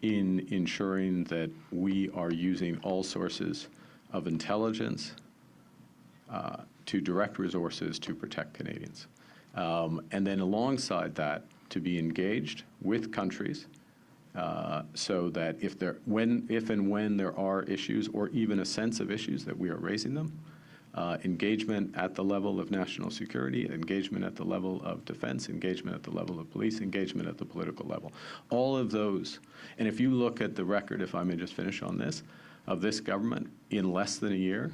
S10: in ensuring that we are using all sources of intelligence to direct resources to protect Canadians. And then alongside that, to be engaged with countries so that if and when there are issues or even a sense of issues that we are raising them, engagement at the level of national security, engagement at the level of defense, engagement at the level of police, engagement at the political level. All of those, and if you look at the record, if I may just finish on this, of this government in less than a year,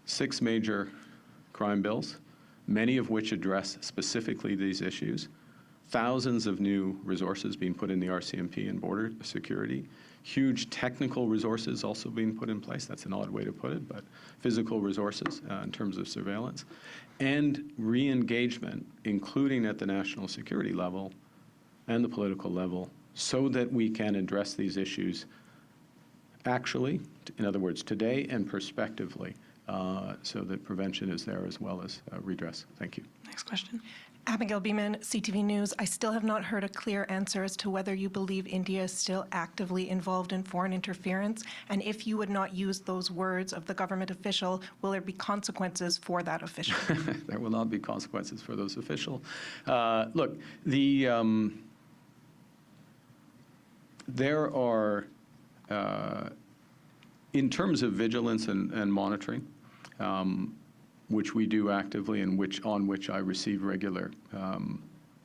S10: 6 major crime bills, many of which address specifically these issues, thousands of new resources being put in the RCMP and border security, huge technical resources also being put in place. That's an odd way to put it, but physical resources in terms of surveillance, and re-engagement, including at the national security level and the political level, so that we can address these issues actually, in other words, today and prospectively, so that prevention is there as well as redress. Thank you.
S12: Next question. Abigail Beeman, CTV News. I still have not heard a clear answer as to whether you believe India is still actively involved in foreign interference, and if you would not use those words of the government official, will there be consequences for that official?
S10: There will not be consequences for those officials. Look, there are, in terms of vigilance and monitoring, which we do actively and on which I receive regular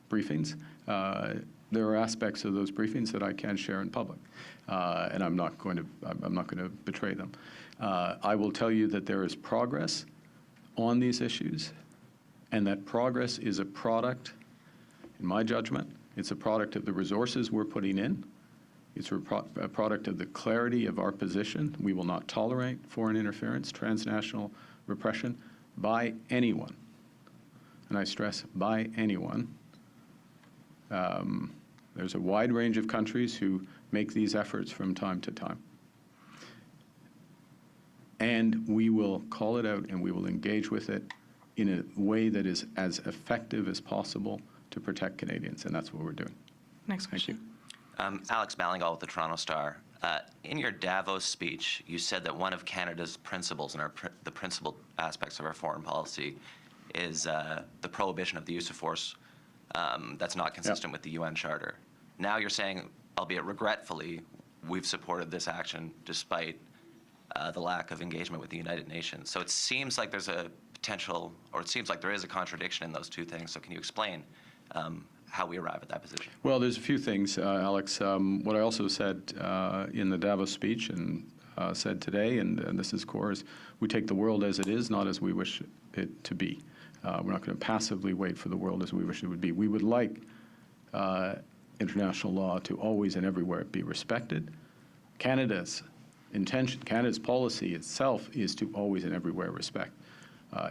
S10: briefings. There are aspects of those briefings that I can share in public, and I'm not going to betray them. I will tell you that there is progress on these issues, and that progress is a product, in my judgment, it's a product of the resources we're putting in. It's a product of the clarity of our position. We will not tolerate foreign interference, transnational repression by anyone, and I stress by anyone. There's a wide range of countries who make these efforts from time to time. And we will call it out and we will engage with it in a way that is as effective as possible to protect Canadians, and that's what we're doing.
S11: Next question.
S4: Alex Mallingal with the Toronto Star. In your Davos speech, you said that one of Canada's principles and the principal aspects of our foreign policy is the prohibition of the use of force that's not consistent with the UN Charter. Now you're saying, albeit regretfully, we've supported this action despite the lack of engagement with the United Nations. So it seems like there's a potential, or it seems like there is a contradiction in those two things. So can you explain how we arrive at that position?
S10: Well, there's a few things, Alex. What I also said in the Davos speech and said today, and this is core, is we take the world as it is, not as we wish it to be. We're not going to passively wait for the world as we wish it would be. We would like international law to always and everywhere be respected. Canada's intention, Canada's policy itself is to always and everywhere respect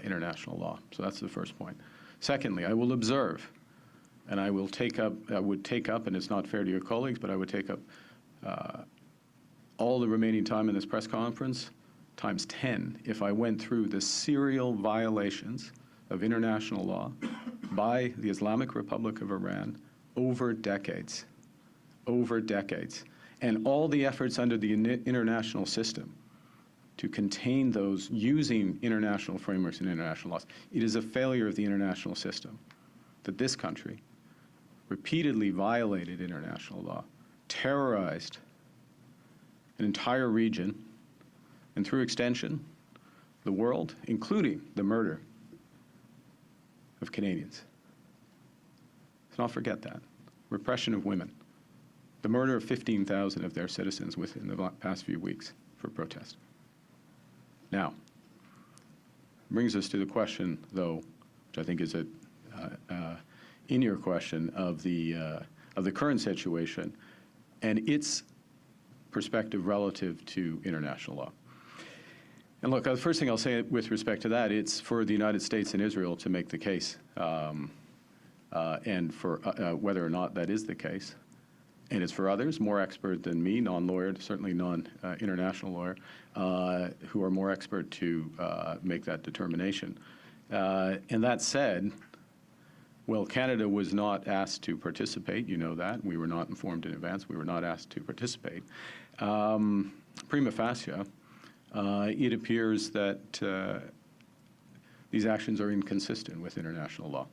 S10: international law. So that's the first point. Secondly, I will observe, and I would take up, and it's not fair to your colleagues, but I would take up all the remaining time in this press conference times 10 if I went through the serial violations of international law by the Islamic Republic of Iran over decades, and all the efforts under the international system to contain those using international frameworks and international laws. It is a failure of the international system that this country repeatedly violated international law, terrorized an entire region, and through extension, the world, including the murder of Canadians. Let's not forget that. Repression of women. The murder of 15,000 of their citizens within the past few weeks for protest. Now, brings us to the question, though, which I think is in your question of the current situation and its perspective relative to international law. And look, the first thing I'll say with respect to that, it's for the United States and Israel to make the case, and for whether or not that is the case. And it's for others, more expert than me, non-lawyer, certainly non-international lawyer, who are more expert to make that determination. And that said, well, Canada was not asked to participate. You know that. We were not informed in advance. We were not asked to participate. Prima facie, it appears that these actions are inconsistent with international law.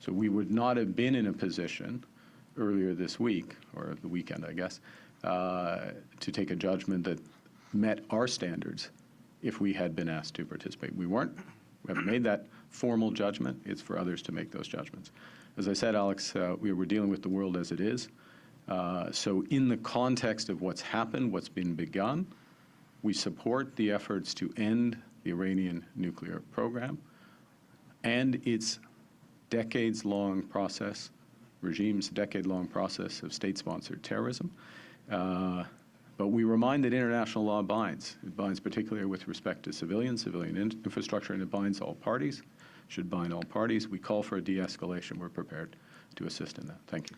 S10: So we would not have been in a position earlier this week, or the weekend, I guess, to take a judgment that met our standards if we had been asked to participate. We weren't. We haven't made that formal judgment. It's for others to make those judgments. As I said, Alex, we were dealing with the world as it is. So in the context of what's happened, what's been begun, we support the efforts to end the Iranian nuclear program and its decades-long process, regime's decade-long process of state-sponsored terrorism. But we remind that international law binds. It binds particularly with respect to civilian infrastructure, and it binds all parties, should bind all parties. We call for a de-escalation. We're prepared to assist in that. Thank you.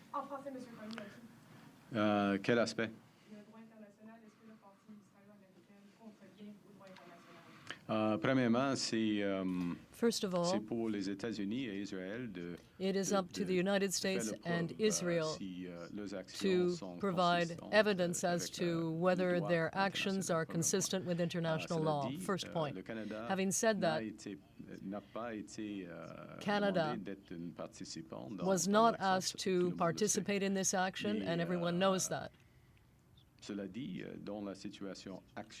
S10: Quel aspect?
S9: First of all, it is up to the United States and Israel to provide evidence as to whether their actions are consistent with international law. First point. Having said that, Canada was not asked to participate in this action, and everyone knows that.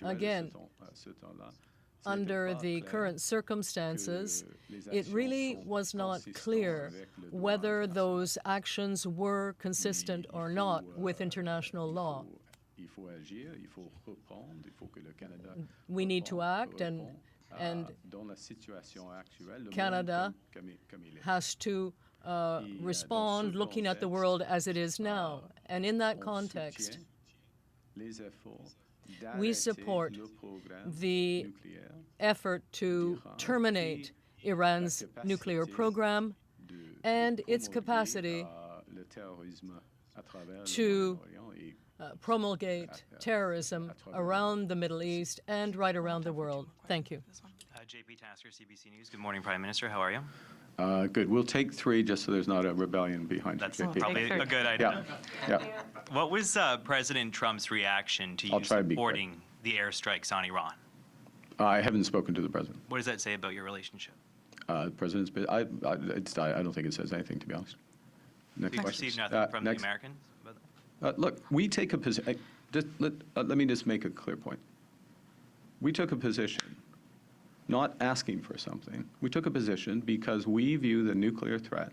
S9: Again, under the current circumstances, it really was not clear whether those actions were consistent or not with international law. We need to act, and Canada has to respond looking at the world as it is now. And in that context, we support the effort to terminate Iran's nuclear program and its capacity to promulgate terrorism around the Middle East and right around the world. Thank you.
S5: JP Tasker, CBC News. Good morning, Prime Minister. How are you?
S10: Good. We'll take 3 just so there's not a rebellion behind
S3: That's
S10: you.
S3: probably a good idea.
S10: Yeah.
S3: What was President Trump's reaction to you supporting the airstrikes on Iran?
S10: I haven't spoken to the president.
S3: What does that say about your relationship?
S10: The president's. I don't think it says anything, to be honest. Next
S3: We've
S10: question.
S3: received nothing from the Americans?
S10: Look, we take a position. Let me just make a clear point. We took a position, not asking for something. We took a position because we view the nuclear threat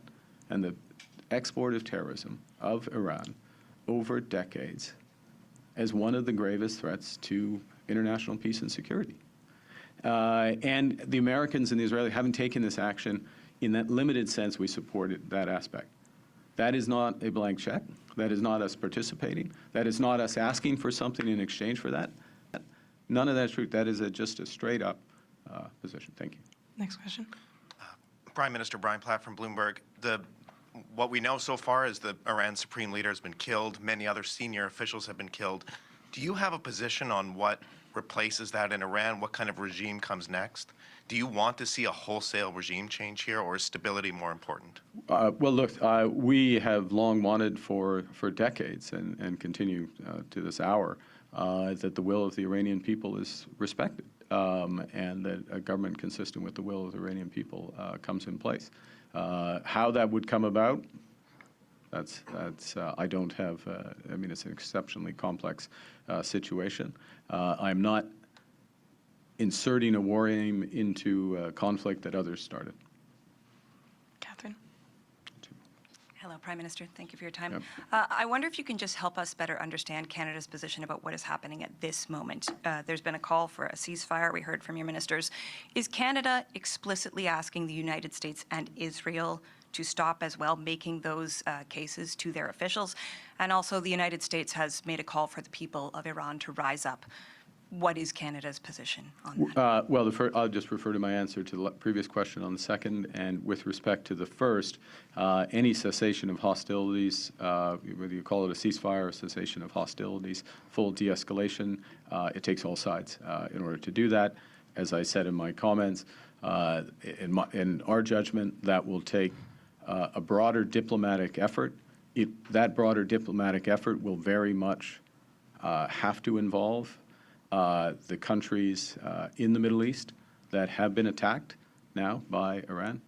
S10: and the export of terrorism of Iran over decades as one of the gravest threats to international peace and security. And the Americans and the Israelis haven't taken this action in that limited sense. We supported that aspect. That is not a blank check. That is not us participating. That is not us asking for something in exchange for that. None of that's true. That is just a straight up position. Thank you.
S14: Next question.
S5: Prime Minister Brian Platt from Bloomberg. What we know so far is the Iran supreme leader has been killed. Many other senior officials have been killed. Do you have a position on what replaces that in Iran? What kind of regime comes next? Do you want to see a wholesale regime change here, or is stability more important?
S10: Well, look, we have long wanted for decades and continue to this hour that the will of the Iranian people is respected and that a government consistent with the will of the Iranian people comes in place. How that would come about, I don't have, I mean, it's an exceptionally complex situation. I'm not inserting a war aim into conflict that others started.
S14: Catherine.
S16: Hello, Prime Minister. Thank you for your time.
S10: Yep.
S16: I wonder if you can just help us better understand Canada's position about what is happening at this moment. There's been a call for a ceasefire. We heard from your ministers. Is Canada explicitly asking the United States and Israel to stop as well, making those cases to their officials? And also, the United States has made a call for the people of Iran to rise up. What is Canada's position on that?
S10: Well, I'll just refer to my answer to the previous question on the second. And with respect to the first, any cessation of hostilities, whether you call it a ceasefire or cessation of hostilities, full de-escalation, it takes all sides in order to do that. As I said in my comments, in our judgment, that will take a broader diplomatic effort. That broader diplomatic effort will very much have to involve the countries in the Middle East that have been attacked now by Iran.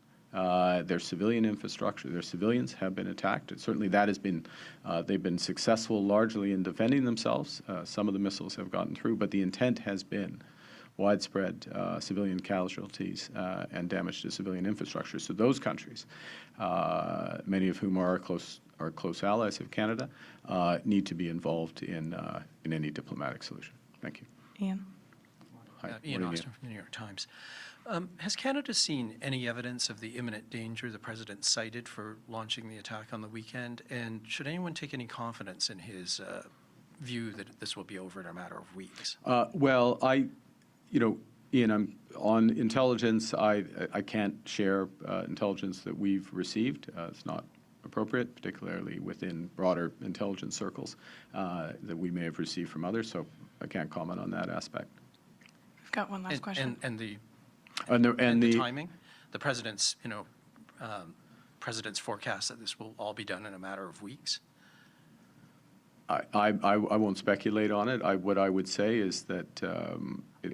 S10: Their civilian infrastructure, their civilians have been attacked. And certainly that has been, they've been successful largely in defending themselves. Some of the missiles have gotten through, but the intent has been widespread civilian casualties and damage to civilian infrastructure. So those countries, many of whom are close allies of Canada, need to be involved in any diplomatic solution. Thank you.
S14: Ian.
S10: Hi.
S24: Ian Austin from the New York Times. Has Canada seen any evidence of the imminent danger the president cited for launching the attack on the weekend? And should anyone take any confidence in his view that this will be over in a matter of weeks?
S10: Well, Ian, I'm on intelligence. I can't share intelligence that we've received. It's not appropriate, particularly within broader intelligence circles that we may have received from others. So I can't comment on that aspect.
S14: We've got one last question.
S24: And the timing, the president's forecast that this will all be done in a matter of weeks.
S10: I won't speculate on it. What I would say is that,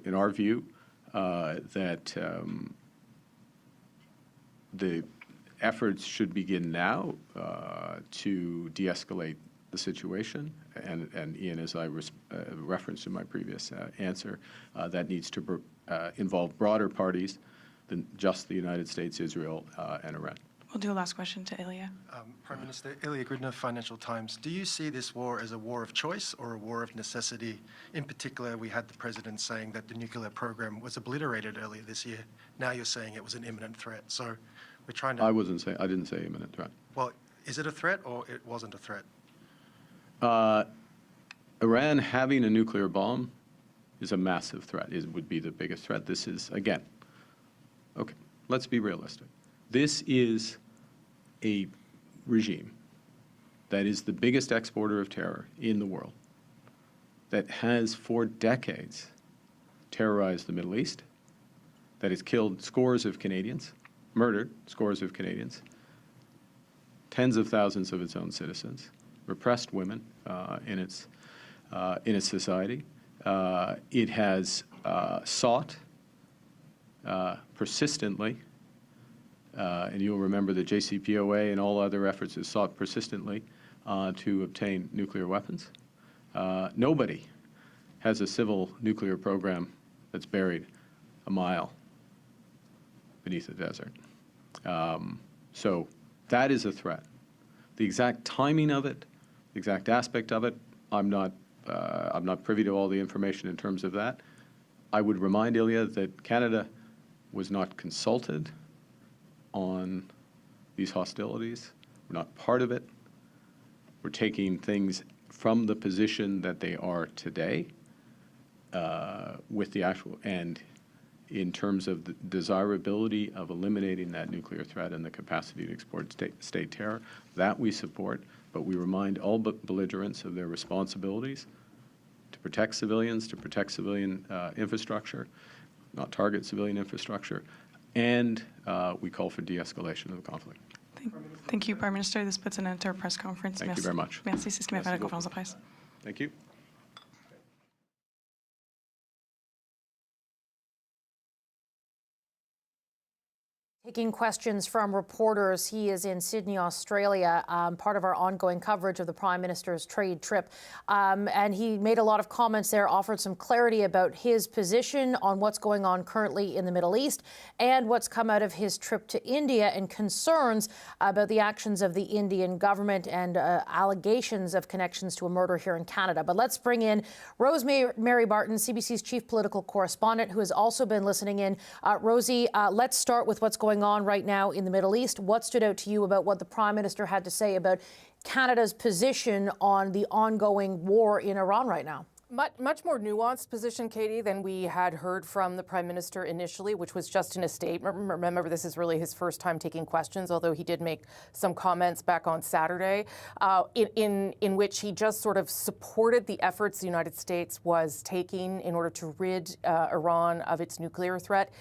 S10: in our view, that the efforts should begin now to de-escalate the situation. And Ian, as I referenced in my previous answer, that needs to involve broader parties than just the United States, Israel, and Iran.
S14: We'll do a last question to Ilya.
S25: Prime Minister Ilya Grudnev, Financial Times. Do you see this war as a war of choice or a war of necessity? In particular, we had the president saying that the nuclear program was obliterated earlier this year. Now you're saying it was an imminent threat. So we're trying to...
S10: I didn't say imminent threat.
S25: Well, is it a threat or it wasn't a threat?
S10: Iran having a nuclear bomb is a massive threat. It would be the biggest threat. This is, again, okay, let's be realistic. This is a regime that is the biggest exporter of terror in the world, that has for decades terrorized the Middle East, that has killed scores of Canadians, murdered scores of Canadians, tens of thousands of its own citizens, repressed women in its society. It has sought persistently, and you'll remember the JCPOA and all other efforts has sought persistently to obtain nuclear weapons. Nobody has a civil nuclear program that's buried a mile beneath the desert. So that is a threat. The exact timing of it, the exact aspect of it, I'm not privy to all the information in terms of that. I would remind Ilya that Canada was not consulted on these hostilities. We're not part of it. We're taking things from the position that they are today with the actual, and in terms of the desirability of eliminating that nuclear threat and the capacity to export state terror, that we support, but we remind all belligerents of their responsibilities to protect civilians, to protect civilian infrastructure, not target civilian infrastructure, and we call for de-escalation of the conflict.
S14: Thank you, Prime Minister. This puts an end to our press conference.
S10: Thank you very much.
S14: Merci. C'est ce qui m'a fait la conférence de presse.
S10: Thank you.
S18: Taking questions from reporters. He is in Sydney, Australia, part of our ongoing coverage of the Prime Minister's trade trip. And he made a lot of comments there, offered some clarity about his position on what's going on currently in the Middle East and what's come out of his trip to India and concerns about the actions of the Indian government and allegations of connections to a murder here in Canada. But let's bring in Rosemary Barton, CBC's chief political correspondent, who has also been listening in. Rosie, let's start with what's going on right now in the Middle East. What stood out to you about what the Prime Minister had to say about Canada's position on the ongoing war in Iran right now?
S20: Much more nuanced position, Katie, than we had heard from the Prime Minister initially, which was just in a statement. Remember, this is really his first time taking questions, although he did make some comments back on Saturday, in which he just sort of supported the efforts the United States was taking in order to rid Iran of its nuclear threat.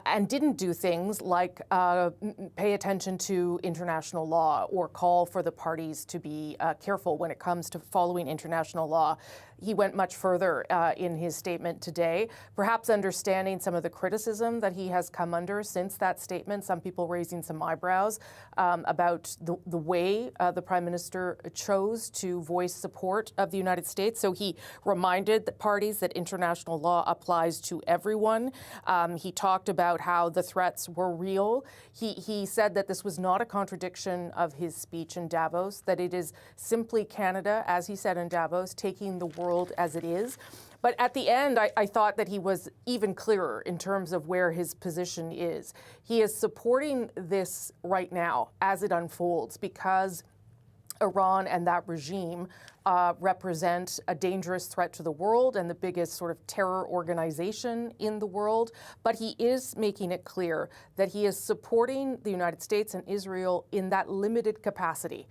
S20: And didn't do things like pay attention to international law or call for the parties to be careful when it comes to following international law. He went much further in his statement today, perhaps understanding some of the criticism that he has come under since that statement, some people raising some eyebrows about the way the Prime Minister chose to voice support of the United States. So he reminded the parties that international law applies to everyone. He talked about how the threats were real. He said that this was not a contradiction of his speech in Davos, that it is simply Canada, as he said in Davos, taking the world as it is. But at the end, I thought that he was even clearer in terms of where his position is. He is supporting this right now as it unfolds because Iran and that regime represent a dangerous threat to the world and the biggest sort of terror organization in the world. But he is making it clear that he is supporting the United States and Israel in that limited capacity,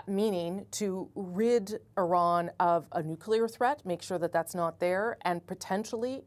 S20: meaning to rid Iran of a nuclear threat, make sure that that's not there, and potentially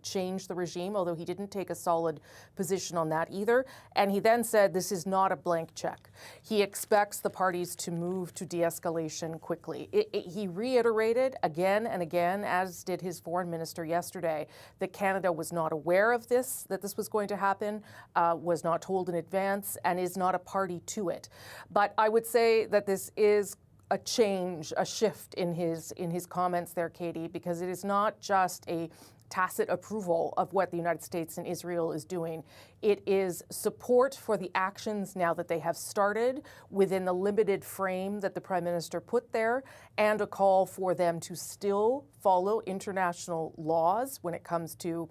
S20: change the regime, although he didn't take a solid position on that either. And he then said this is not a blank check. He expects the parties to move to de-escalation quickly. He reiterated again and again, as did his foreign minister yesterday, that Canada was not aware of this, that this was going to happen, was not told in advance, and is not a party to it. But I would say that this is a change, a shift in his comments there, Katie, because it is not just a tacit approval of what the United States and Israel is doing. It is support for the actions now that they have started within the limited frame that the Prime Minister put there, and a call for them to still follow international laws when it comes to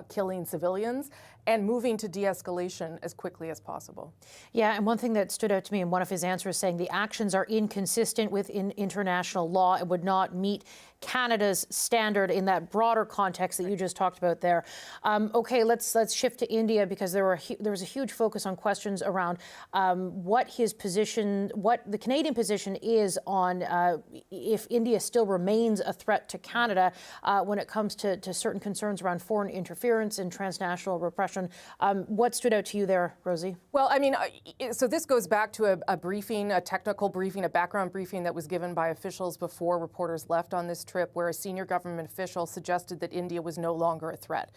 S20: killing civilians and moving to de-escalation as quickly as possible.
S18: Yeah, and one thing that stood out to me in one of his answers saying the actions are inconsistent with international law and would not meet Canada's standard in that broader context that you just talked about there. Okay, let's shift to India, because there was a huge focus on questions around what his position, what the Canadian position is on if India still remains a threat to Canada when it comes to certain concerns around foreign interference and transnational repression repression. What stood out to you there, Rosie?
S20: Well, I mean, so this goes back to a briefing, a technical briefing, a background briefing that was given by officials before reporters left on this trip, where a senior government official suggested that India was no longer a threat.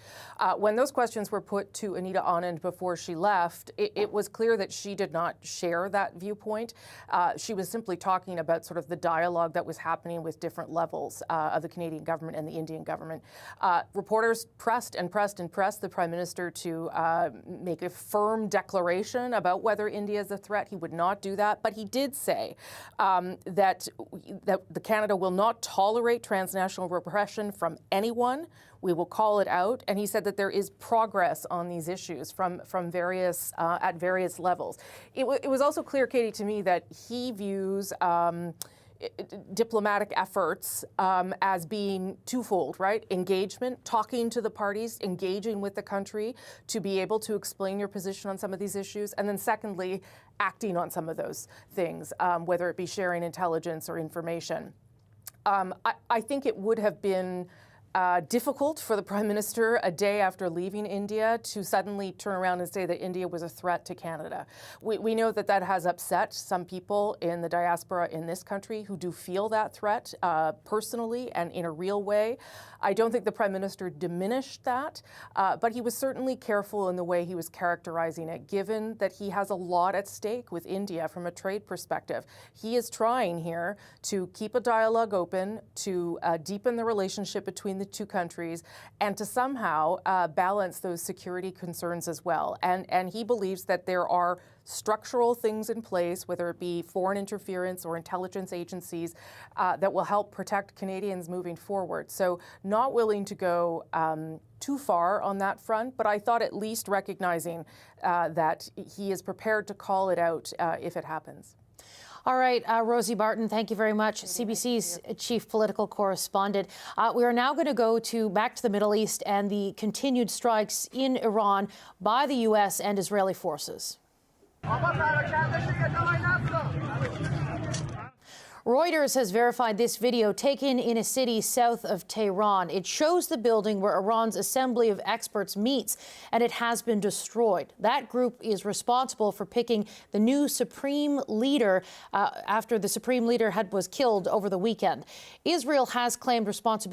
S20: When those questions were put to Anita Anand before she left, it was clear that she did not share that viewpoint. She was simply talking about sort of the dialogue that was happening with different levels of the Canadian government and the Indian government. Reporters pressed and pressed and pressed the Prime Minister to make a firm declaration about whether India is a threat. He would not do that, but he did say that Canada will not tolerate transnational repression from anyone. We will call it out, and he said that there is progress on these issues from various at various levels. It was also clear, Katie, to me that he views diplomatic efforts as being twofold, right? Engagement, talking to the parties, engaging with the country to be able to explain your position on some of these issues, and then secondly, acting on some of those things, whether it be sharing intelligence or information. I think it would have been difficult for the Prime Minister a day after leaving India to suddenly turn around and say that India was a threat to Canada. We know that that has upset some people in the diaspora in this country who do feel that threat personally and in a real way. I don't think the Prime Minister diminished that, but he was certainly careful in the way he was characterizing it, given that he has a lot at stake with India from a trade perspective. He is trying here to keep a dialogue open, to deepen the relationship between the two countries, and to somehow balance those security concerns as well. And he believes that there are structural things in place, whether it be foreign interference or intelligence agencies, that will help protect Canadians moving forward. So not willing to go too far on that front, but I thought at least recognizing that he is prepared to call it out if it happens.
S18: All right, Rosie Barton, thank you very much. CBC's chief political correspondent. We are now going to go back to the Middle East and the continued strikes in Iran by the U.S. and Israeli forces. Reuters has verified this video taken in a city south of Tehran. It shows the building where Iran's Assembly of Experts meets, and it has been destroyed. That group is responsible for picking the new supreme leader after the supreme leader was killed over the weekend. Israel has claimed responsibility